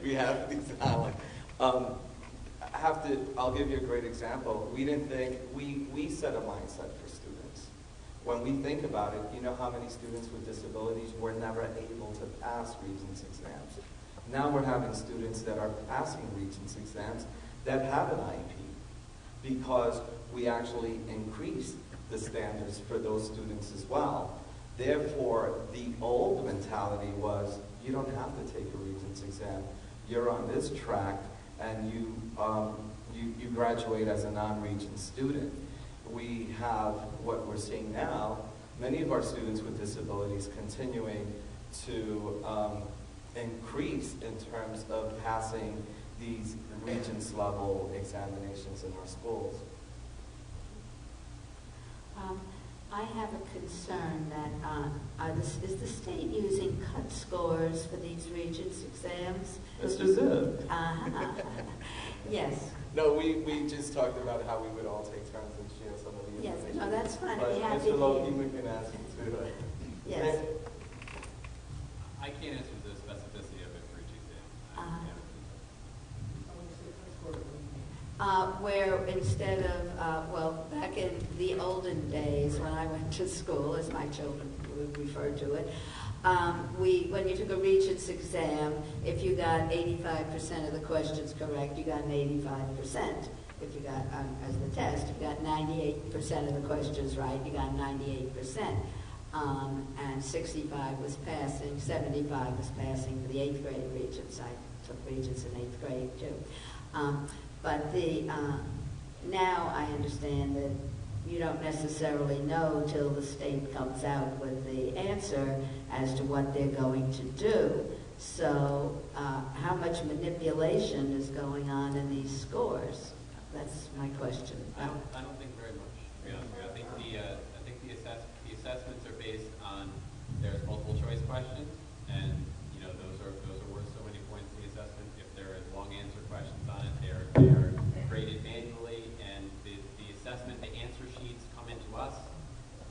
we have these Allen. I'll give you a great example. We didn't think, we set a mindset for students. When we think about it, you know how many students with disabilities were never able to pass Regents exams. Now we're having students that are passing Regents exams that have an IEP, because we actually increased the standards for those students as well. Therefore, the old mentality was, you don't have to take a Regents exam. You're on this track, and you graduate as a non-Regent student. We have what we're seeing now, many of our students with disabilities continuing to increase in terms of passing these Regents level examinations in our schools. I have a concern that is the state using cut scores for these Regents exams? Mr. Zib. Yes. No, we just talked about how we would all take turns and share some of the Yes, information. no, that's fine. But I'd be happy Mr. Loki, to. we can ask you to. Yes. I can't answer the specificity of it for each exam. Where instead of, back in the olden days when I went to school, as my children would refer to it, when you took a Regents exam, if you got 85% of the questions correct, you got an 85%. If you got, as the test, if you got 98% of the questions right, you got 98%. And 65 was passing, 75 was passing for the 8th grade Regents. I took Regents in 8th grade too. But now I understand that you don't necessarily know till the state comes out with the answer as to what they're going to do. So how much manipulation is going on in these scores? That's my question. I don't think very much, to be honest with you. I think the assessments are based on, there's multiple choice questions, and those are worth so many points in the assessment. If there are long answer questions on it, they are graded manually, and the assessment, the answer sheets come into us.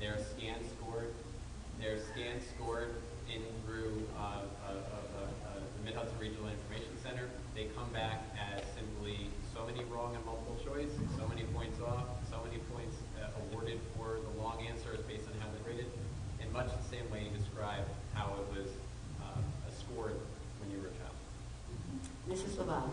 They're scan scored. They're scan scored in through the Mid-Hudson Regional Information Center. They come back as simply so many wrong and multiple choice, so many points off, so many points awarded for the long answers based on how they're graded, in much the same way you described how it was scored when you were a child. Mrs. Laval.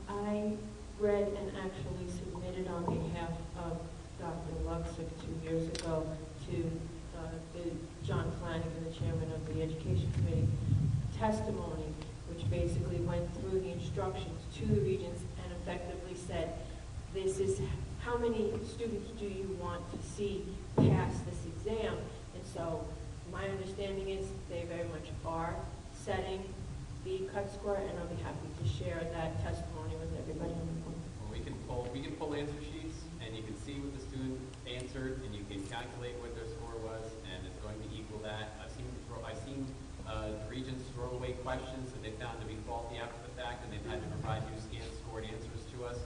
I read and actually submitted on behalf of Dr. Luxick 2 years ago to the John Flanagan, the chairman of the Education Committee, testimony, which basically went through the instructions to the regents and effectively said, this is how many students do you want to see pass this exam? And so my understanding is they very much are setting the cut score, and I'll be happy to share that testimony with everybody in the room. Well, we can pull answer sheets, and you can see what the student answered, and you can calculate what their score was, and it's going to equal that. I've seen the regents throw away questions that they found to be faulty after the fact, and they've had to provide new scored answers to us.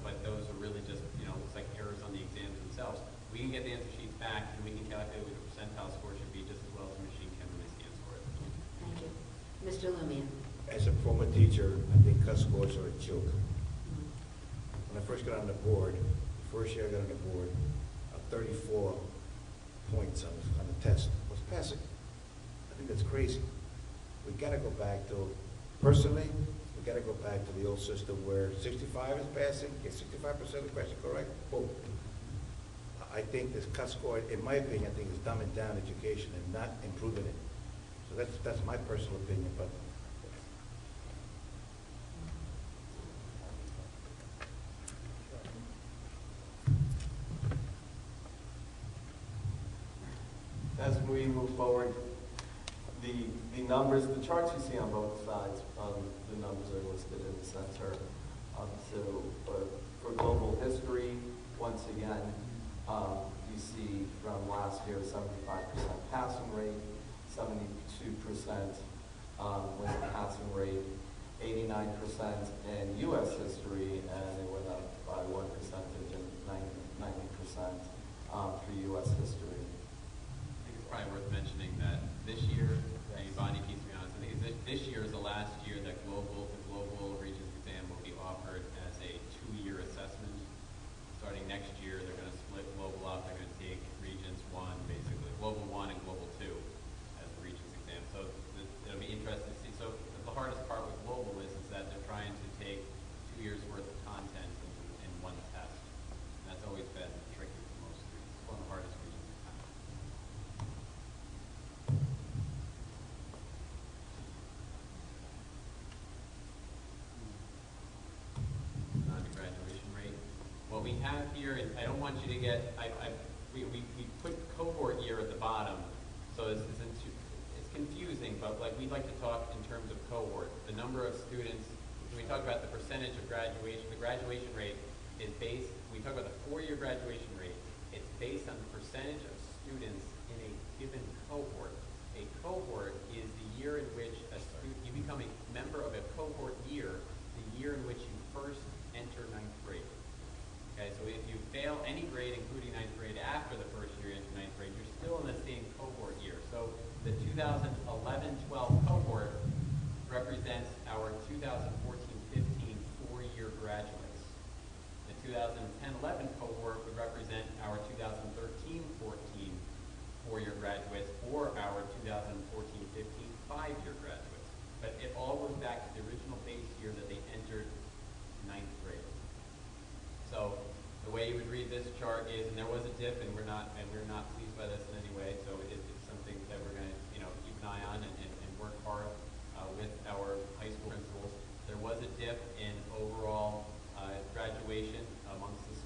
But those are really just looks like errors on the exams themselves. We can get the answer sheets back, and we can calculate what the percentile score should be just as well as the machine can when they scan score it. Thank you. Mr. Lumian. As a former teacher, I think cut scores are a joke. When I first got on the board, the first year I got on the board, 34 points on the test was passing. I think that's crazy. We got to go back to, personally, we got to go back to the old system where 65 is passing, get 65% of the question correct, boom. I think this cut score, in my opinion, I think is dumbing down education and not improving it. So that's my personal opinion, but as we move forward, the numbers, the charts you see on both sides, the numbers are listed in the center. For global history, once again, you see from last year 75% passing rate, 72% was the passing rate, 89% in U.S. history, and it went up by 1% and 90% for U.S. history. I think it's probably worth mentioning that this year, Bonnie keeps me honest, I think this year is the last year that the global Regents exam will be offered as a 2-year assessment. Starting next year, they're going to split global up. They're going to take Regents 1, basically, Global 1 and Global 2 as the Regents exam. So it'll be interesting to see. So the hardest part with global is that they're trying to take 2 years worth of content in one test. And that's always been tricky for most students. It's one of the hardest Regents exams. On the graduation rate. What we have here, and I don't want you to get, we put cohort year at the bottom, so it's confusing, but we'd like to talk in terms of cohort. The number of students, when we talk about the percentage of graduation, the graduation rate is based, we talk about the 4-year graduation rate, it's based on the percentage of students in a given cohort. A cohort is the year in which you become a member of a cohort year, the year in which you first enter 9th grade. Okay, so if you fail any grade, including 9th grade, after the first year into 9th grade, you're still in the same cohort year. So the 2011-12 cohort represents our 2014-15 4-year graduates. The 2010-11 cohort would represent our 2013-14 4-year graduates, or our 2014-15 5-year graduates. But it all goes back to the original base year that they entered 9th grade. So the way you would read this chart is, and there was a dip, and we're not pleased by this in any way. So it's something that we're going to keep an eye on and work hard with our high school principals. There was a dip in overall graduation amongst the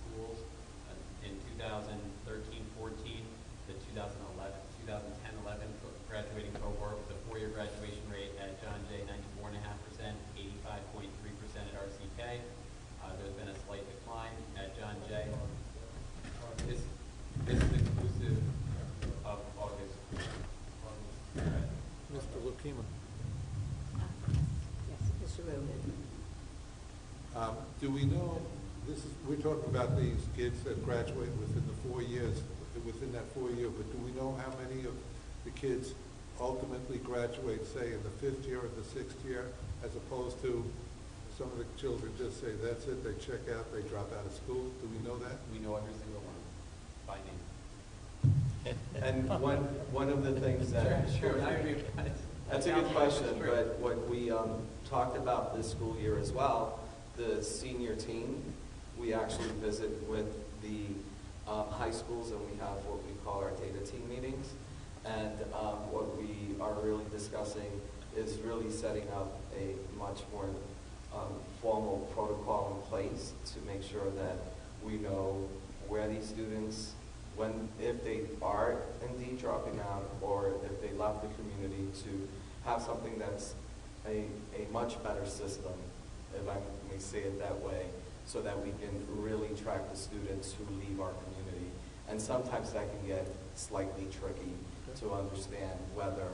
2010-11 graduating cohort with a four-year graduation rate at John Jay, 94.5%, 85.3% at RCK. There's been a slight decline at John Jay. This is exclusive of August. Mr. Lukema. Yes, Mr. Rubin. Do we know, we're talking about these kids that graduate within the 4 years, within that 4 year, but do we know how many of the kids ultimately graduate, say, in the 5th year or the 6th year, as opposed to some of the children just say, that's it, they check out, they drop out of school? Do we know that? We know every single one by name. And one of the things that... Sure. I agree. That's a good question, but what we talked about this school year as well, the senior team, we actually visit with the high schools, and we have what we call our data team meetings. And what we are really discussing is really setting up a much more formal protocol in place to make sure that we know where these students, if they are indeed dropping out, or if they left the community, to have something that's a much better system, if I may say it that way, so that we can really track the students who leave our community. And sometimes that can get slightly tricky to understand whether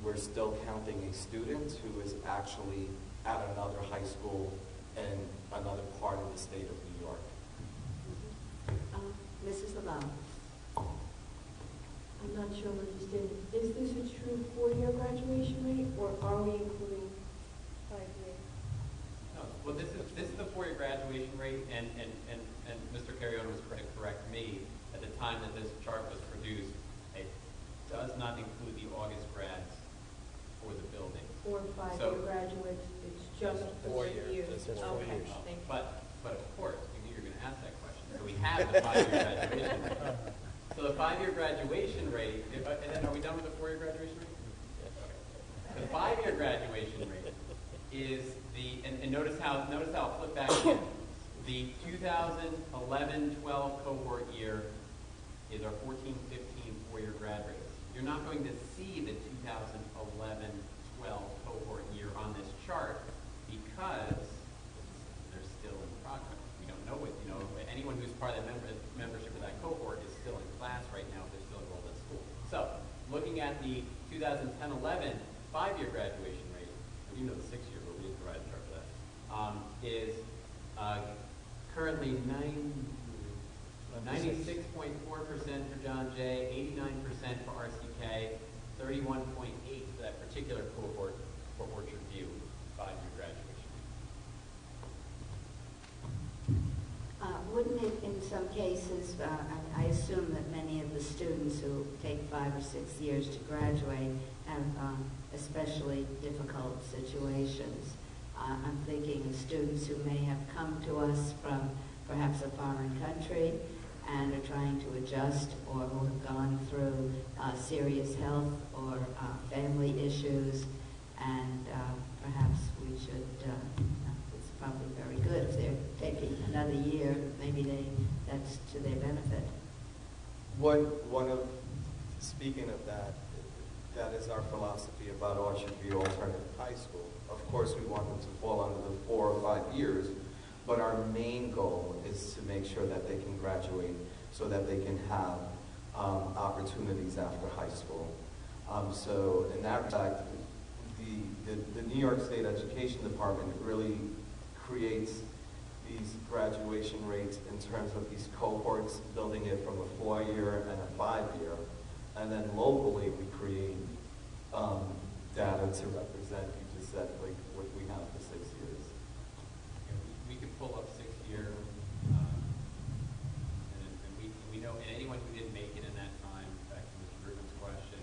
we're still counting a student who is actually at another high school in another part of the state of New York. Mrs. Lamont. I'm not sure I'm understanding. Is this a true 4-year graduation rate, or are we including 5-year? No, well, this is the 4-year graduation rate, and Mr. Carrion was correct to correct me at the time that this chart was produced. It does not include the August grads for the building. 4 and 5-year So- graduates, it's just 4 years. Just 4 Okay, years. thank you. But of course, we knew you were going to ask that question. So we have the 5-year graduation rate. So the 5-year graduation rate, and then are we done with the 4-year graduation rate? Okay. The 5-year graduation rate is and notice how I'll flip back again. The 2011-12 cohort year is our 14-15 4-year grad rates. You're not going to see the 2011-12 cohort year on this chart because they're still in progress. We don't know anyone who's part of the membership of that cohort is still in class right now if they're still enrolled in school. So, looking at the 2010-11 5-year graduation rate, you know the 6-year, but we didn't provide a chart for that, is currently 96.4% for John Jay, 89% for RCK, 31.8 for that particular cohort for Orchard View 5-year graduation. Wouldn't it, in some cases, I assume that many of the students who take 5 or 6 years to graduate have especially difficult situations. I'm thinking of students who may have come to us from perhaps a foreign country and are trying to adjust, or who have gone through serious health or family issues, and perhaps we should, it's probably very good if they're taking another year, maybe that's to their benefit. Speaking of that, that is our philosophy about Orchard View Alternative High School. Of course, we want them to fall under the 4 or 5 years, but our main goal is to make sure that they can graduate so that they can have opportunities after high school. So in that respect, the New York State Education Department really creates these graduation rates in terms of these cohorts, building it from a 4-year and a 5-year. And then locally, we create data to represent, you just said, like what we have for 6 years. We can pull up 6-year, and we know, and anyone who didn't make it in that time, back to Mr. Rubin's question,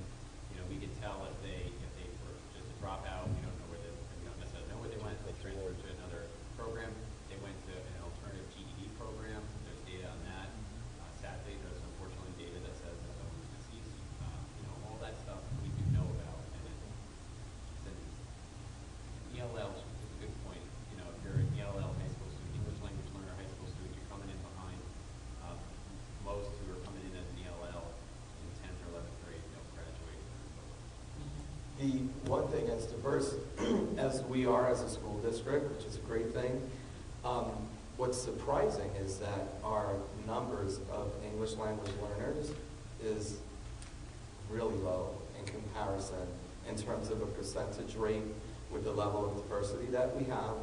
we can tell if they were just a dropout. We don't necessarily know where they went. They transferred to another program. They went to an alternative GED program. There's data on that. Sadly, there's unfortunately data that says that someone was deceased. All that stuff we do know about, and it's The one thing, as diverse as we are as a school district, which is a great thing, what's surprising is that our numbers of English language learners is really low in comparison in terms of a percentage rate with the level of diversity that we have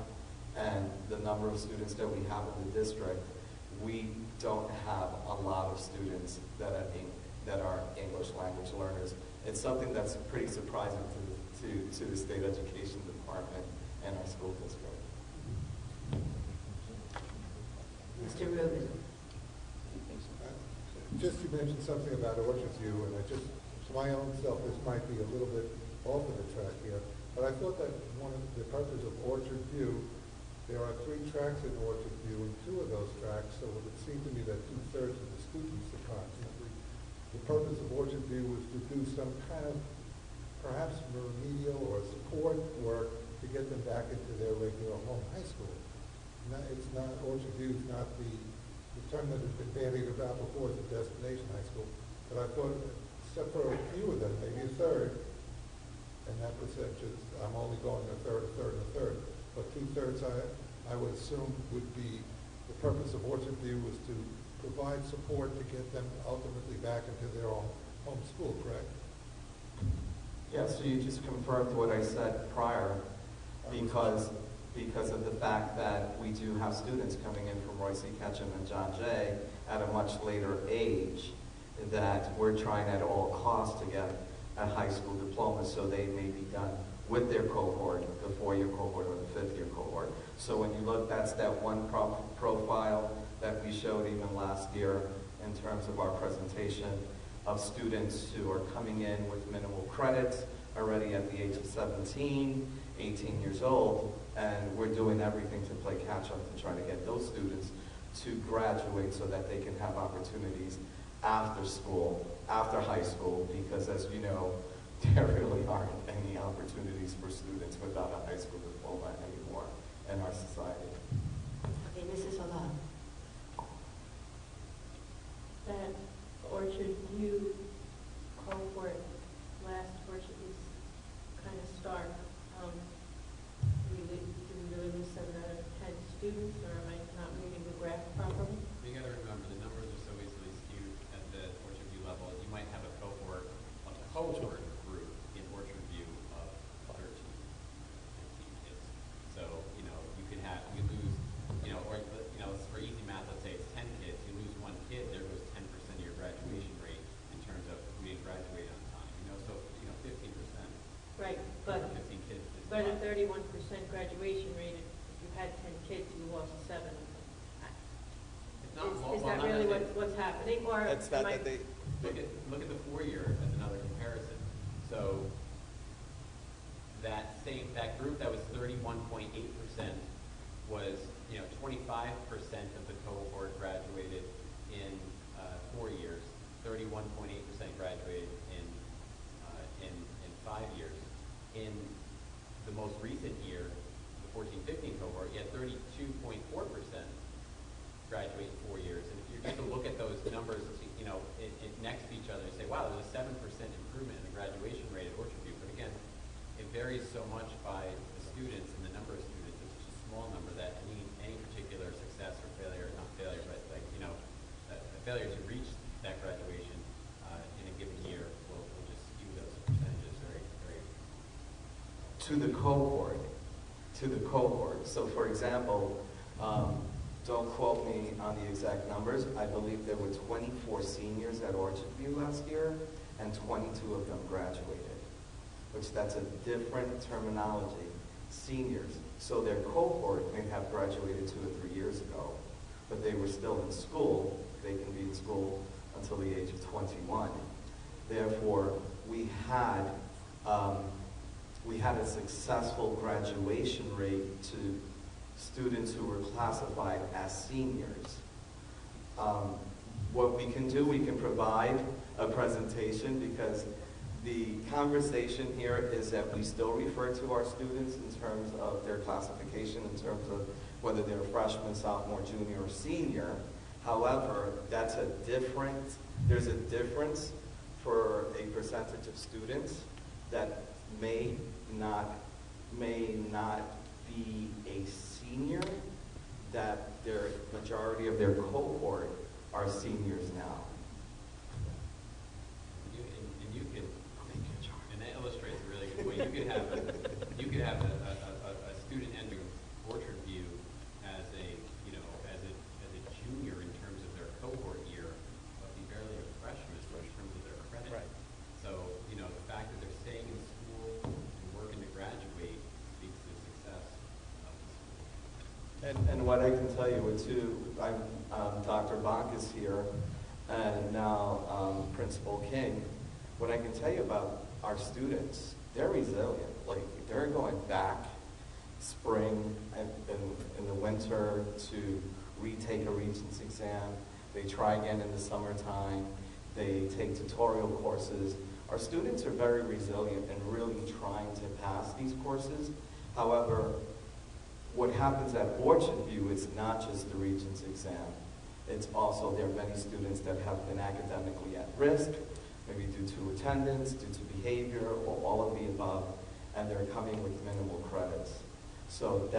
and the number of students that we have in the district. We don't have a lot of students that are English language learners. It's something that's pretty surprising to the state education department and our school district. Mr. Rubin. Just you mentioned something about Orchard View, and I just, to my own self, this might be a little bit off of the track here, but I thought that one of the purpose of Orchard View, there are 3 tracks in Orchard View, and 2 of those tracks, so it would seem to me that 2/3 of the students approximately. The purpose of Orchard View was to do some kind of perhaps remedial or support work to get them back into their regular home high school. It's not, Orchard View is not the term that has been bandied about before, is a destination high school. But I thought, except for a few of them, maybe a third, and that percentage, I'm only going a third, but 2/3 I would assume would be, the purpose of Orchard View was to provide support to get them ultimately back into their own home school, correct? Yes, so you just confirmed what I said prior, because of the fact that we do have students coming in from Royce Ketchum and John Jay at a much later age, that we're trying at all costs to get a high school diploma so they may be done with their cohort, the 4-year cohort or the 5th-year cohort. So when you look, that's that one profile that we showed even last year in terms of our presentation of students who are coming in with minimal credits already at the age of 17, 18 years old, and we're doing everything to play catch up to try to get those students to graduate so that they can have opportunities after school, after high school, because as you know, there really aren't any opportunities for students without a high school diploma anymore in our society. Okay, Mrs. Olam. That Orchard View cohort, last Orchard is kind of stark. Do we really lose 7 out of 10 students, or am I not reading the graph properly? You got to remember, the numbers are so easily skewed at the Orchard View level. You might have a cohort group in Orchard View of 13, 15 kids. So, you could lose, or, for easy math, let's say it's 10 kids. You lose 1 kid, there goes 10% of your graduation rate in terms of who didn't graduate on time. So, 15%. Right, but 15 kids. But a 31% graduation rate, if you had 10 kids, you lost 7. Is that really what's happening? Or It's not that they... Look at the 4-year as another comparison. So that group that was 31.8% was 25% of the cohort graduated in 4 years. 31.8% graduated in 5 years. In the most recent year, the 14-15 cohort, you had 32.4% graduate in 4 years. And if you're just to look at those numbers, next to each other and say, wow, there's a 7% improvement in the graduation rate at Orchard View. But again, it varies so much by the students and the number of students. It's such a small number that any particular success or failure, not failure, but a failure to reach that graduation in a given year will just skew those percentages very, very. To the cohort. So for example, don't quote me on the exact numbers. I believe there were 24 seniors at Orchard View last year, and 22 of them graduated, which that's a different terminology. Seniors. So their cohort may have graduated 2 or 3 years ago, but they were still in school. They can be in school until the age of 21. Therefore, we had a successful graduation rate to students who were classified as seniors. What we can do, we can provide a presentation, because the conversation here is that we still refer to our students in terms of their classification, in terms of whether they're freshman, sophomore, junior, or senior. However, there's a difference for a percentage of students that may not be a senior, that their majority of their cohort are seniors now. And that illustrates a really good point. You could have a student entering Orchard View as a junior in terms of their cohort year, but be barely a freshman in terms of their credit. Right. So, the fact that they're staying in school and working to graduate speaks to the success of the school. And what I can tell you too, Dr. Bach is here, and now Principal King. What I can tell you about our students, they're resilient. Like, they're going back spring and in the winter to retake a Regents exam. They try again in the summertime. They take tutorial courses. Our students are very resilient and really trying to pass these courses. However, what happens at Orchard View is not just the Regents exam. It's also, there are many students that have been academically at risk, maybe due to attendance, due to behavior, or all of the above, and they're coming with minimal credits. So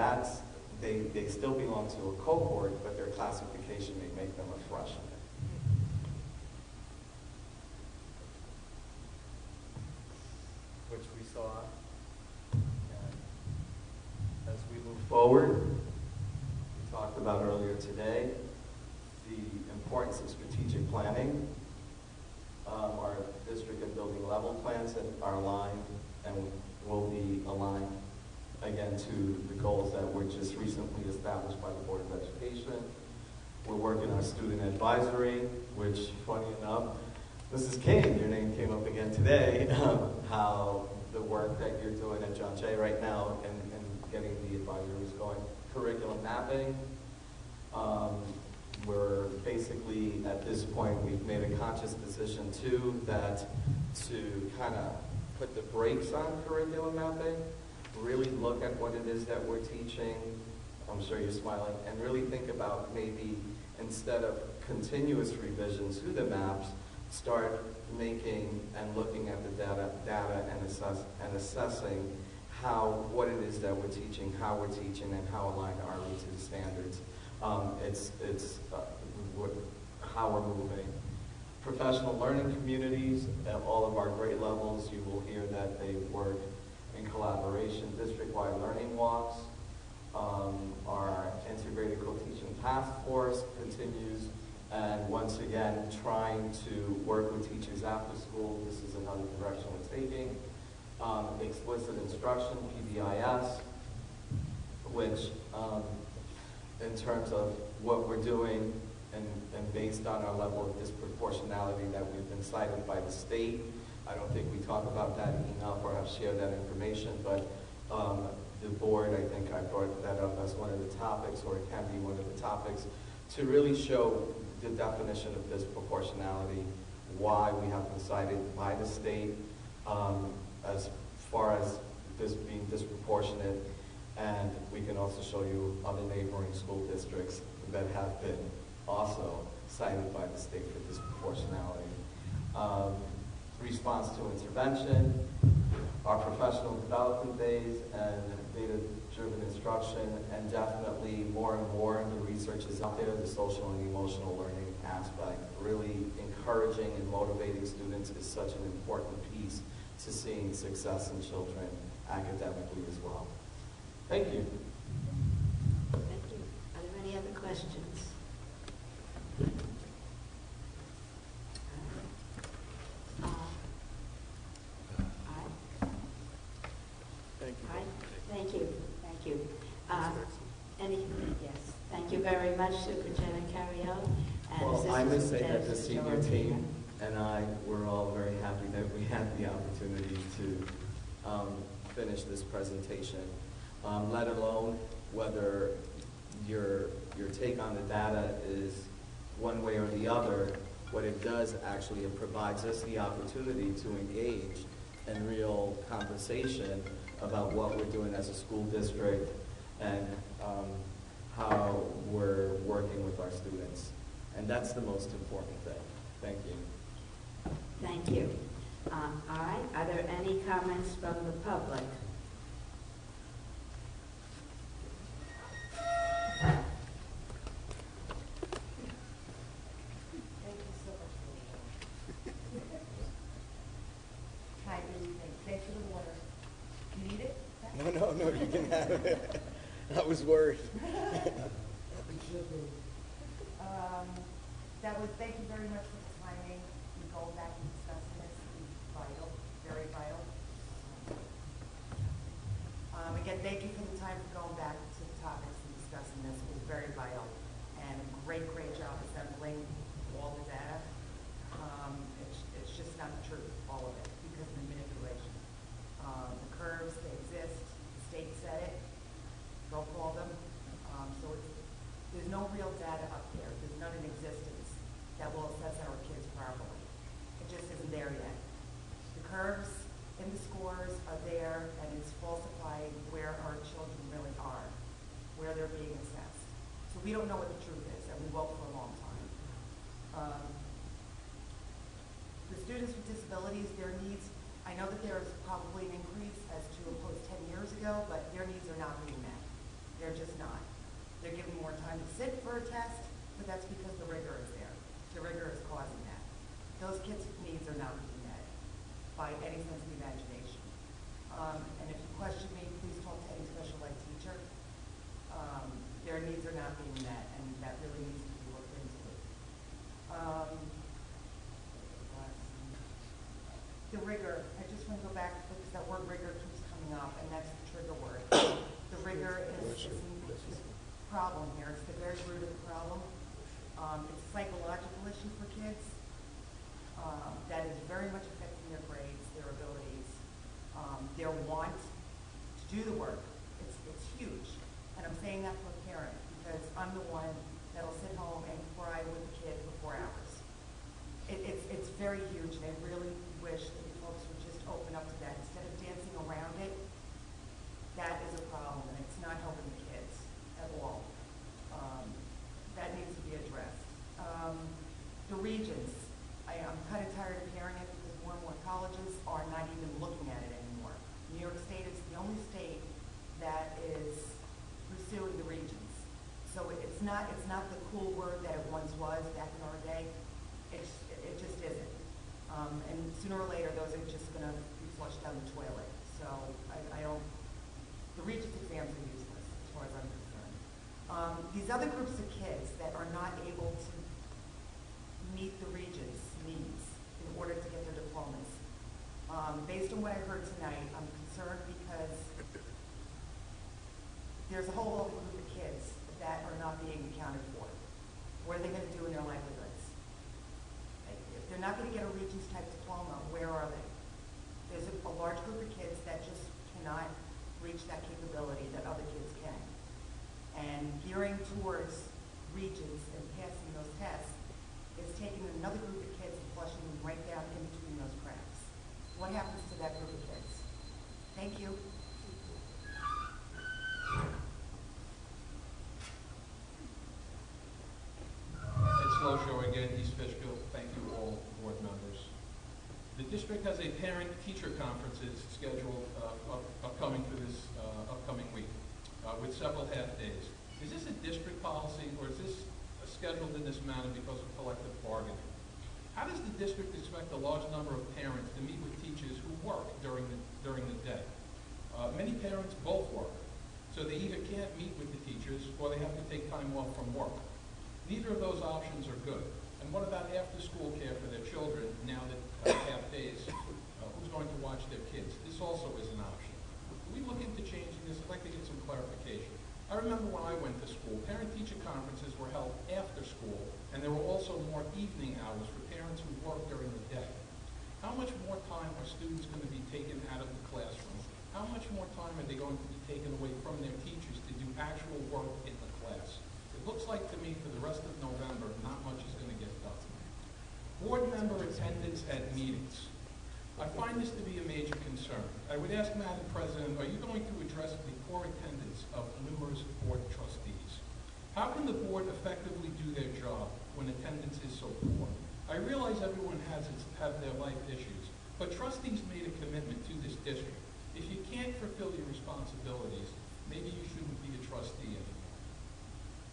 they still belong to a cohort, but their classification may make them a freshman. Which we saw. And as we move forward, we talked about earlier today, the importance of strategic planning. Our district and building level plans that are aligned and will be aligned again to the goals that were just recently established by the Board of Education. We're working on student advisory, which, funny enough, Mrs. King, your name came up again today, how the work that you're doing at John Jay right now and getting the advisories going. Curriculum mapping. We're basically, at this point, we've made a conscious decision too, that to kind of put the brakes on curriculum mapping, really look at what it is that we're teaching, I'm sure you're smiling, and really think about maybe instead of continuous revisions to the maps, start making and looking at the data and assessing what it is that we're teaching, how we're teaching, and how aligned are we to the standards. It's how we're moving. Professional learning communities at all of our grade levels, you will hear that they work in collaboration. District-wide learning walks. Our integrated co-teaching task force continues, and once again, trying to work with teachers after school. This is another direction we're taking. Explicit instruction, PBIS, which in terms of what we're doing and based on our level of disproportionality that we've been cited by the state. I don't think we talk about that enough or have shared that information, but the board, I think I brought that up as one of the topics, or it can be one of the topics, to really show the definition of disproportionality, why we have been cited by the state as far as this being disproportionate. And we can also show you other neighboring school districts that have been also cited by the state for disproportionality. Response to intervention, our professional development days, and data-driven instruction, and definitely more and more the research is out there, the social and emotional learning aspect. Really encouraging and motivating students is such an important piece to seeing success in children academically as well. Thank you. Thank you. Are there any other questions? Thank you. Thank you. Yes. Thank you very much, Superintendent Carriel. Well, I must say that the senior team and I were all very happy that we had the opportunity to finish this presentation. Let alone whether your take on the data is one way or the other, what it does actually, it provides us the opportunity to engage in real conversation about what we're doing as a school district and how we're working with our students. And that's the most important thing. Thank you. Thank you. Aye. Are there any comments from the public? Thank you so much for the Hi, good evening. Thanks for the water. You need it? No, you can have it. I was worried. Thank you very much for the timing. And going back and discussing this is vital, very vital. Again, thank you for the time for going back to the topics and discussing this. It was very vital. And great job assembling all the data. It's just not the truth, all of it, because of the manipulation. The curves, they exist. The state said it. Go call them. There's no real data up there. There's none in existence that will assess our kids properly. It just isn't there yet. The curves and the scores are there, and it's falsifying where our children really are, where they're being assessed. So we don't know what the truth is, and we won't for a long time. The students with disabilities, their needs, I know that there is probably an increase as to opposed 10 years ago, but their needs are not being met. They're just not. They're given more time to sit for a test, but that's because the rigor is there. The rigor is causing that. Those kids' needs are not being met by any sense of imagination. And if you question me, please talk to any special ed teacher. Their needs are not being met, and that really needs to be looked into. The rigor, I just want to go back because that word rigor keeps coming up, and that's the trigger word. The rigor is a problem here. It's the very root of the problem. It's a psychological issue for kids that is very much affecting their grades, their abilities, their want to do the work. It's huge. And I'm saying that for a parent because I'm the one that'll sit home and cry with the kid for 4 hours. It's very huge, and I really wish that you folks would just open up to that. Instead of dancing around it, that is a problem, and it's not helping the kids at all. That needs to be addressed. The regions, I'm kind of tired of hearing it because more and more colleges are not even looking at it anymore. New York State is the only state that is pursuing the regions. So it's not the cool word that it once was back in our day. It just isn't. And sooner or later, those are just going to be flushed down the toilet. So the Regents exams are useless as far as I'm concerned. These other groups of kids that are not able to meet the Regents' needs in order to get their diplomas. Based on what I heard tonight, I'm concerned because there's a whole other group of kids that are not being accounted for. What are they going to do in their livelihoods? If they're not going to get a Regents type diploma, where are they? There's a large group of kids that just cannot reach that capability that other kids can. And gearing towards Regents and passing those tests is taking another group of kids and flushing them right down in between those cracks. What happens to that group of kids? Thank you. Ed Sloshow again, East Fishkill. Thank you all board members. The district has a parent-teacher conferences scheduled upcoming for this upcoming week with several half-days. Is this a district policy or is this scheduled in this manner because of collective bargaining? How does the district expect a large number of parents to meet with teachers who work during the day? Many parents both work, so they either can't meet with the teachers or they have to take time off from work. Neither of those options are good. And what about after-school care for their children now that half days? Who's going to watch their kids? This also is an option. Can we look into changing this? I'd like to get some clarification. I remember when I went to school, parent-teacher conferences were held after school, and there were also more evening hours for parents who work during the day. How much more time are students going to be taken out of the classroom? How much more time are they going to be taken away from their teachers to do actual work in the class? It looks like to me for the rest of November, not much is going to get done. Board member attendance at meetings. I find this to be a major concern. I would ask Madam President, are you going to address the poor attendance of numerous board trustees? How can the board effectively do their job when attendance is so poor? I realize everyone have their life issues, But trustees made a commitment to this district. If you can't fulfill your responsibilities, maybe you shouldn't be a trustee anymore.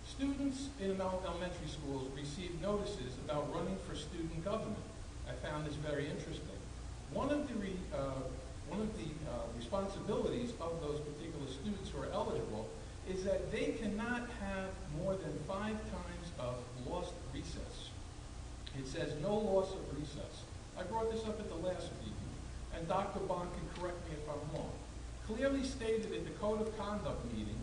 Students in elementary schools receive notices about running for student government. I found this very interesting. One of the responsibilities of those particular students who are eligible is that they cannot have more than 5 times of lost recess. It says no loss of recess. I brought this up at the last meeting, and Dr. Bond can correct me if I'm wrong. Clearly stated in the Code of Conduct meeting,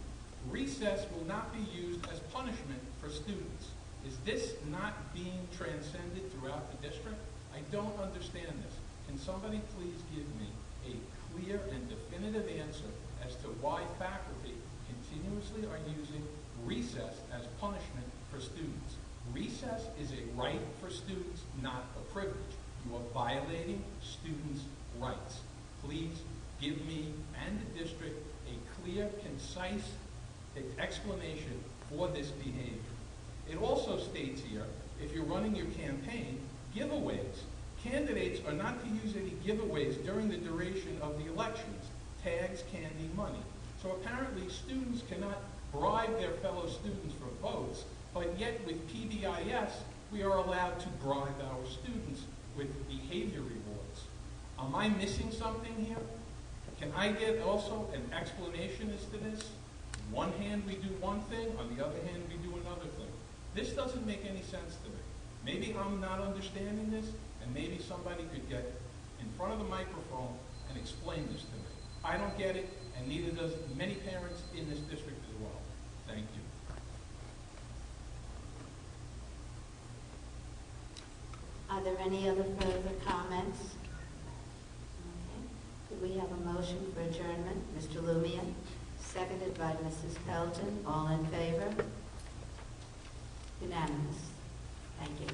recess will not be used as punishment for students. Is this not being transcended throughout the district? I don't understand this. Can somebody please give me a clear and definitive answer as to why faculty continuously are using recess as punishment for students? Recess is a right for students, not a privilege. You are violating students' rights. Please give me and the district a clear, concise explanation for this behavior. It also states here, if you're running your campaign, giveaways. Candidates are not to use any giveaways during the duration of the elections. Tags, candy, money. So apparently students cannot bribe their fellow students for votes, but yet with PBIS, we are allowed to bribe our students with behavior rewards. Am I missing something here? Can I get also an explanation as to this? On one hand, we do one thing. On the other hand, we do another thing. This doesn't make any sense to me. Maybe I'm not understanding this, and maybe somebody could get in front of the microphone and explain this to me. I don't get it, and neither does many parents in this district as well. Thank you. Are there any other further comments? Okay. Could we have a motion for adjournment? Mr. Lumia, seconded by Mrs. Pelton. All in favor? Unanimous. Thank you.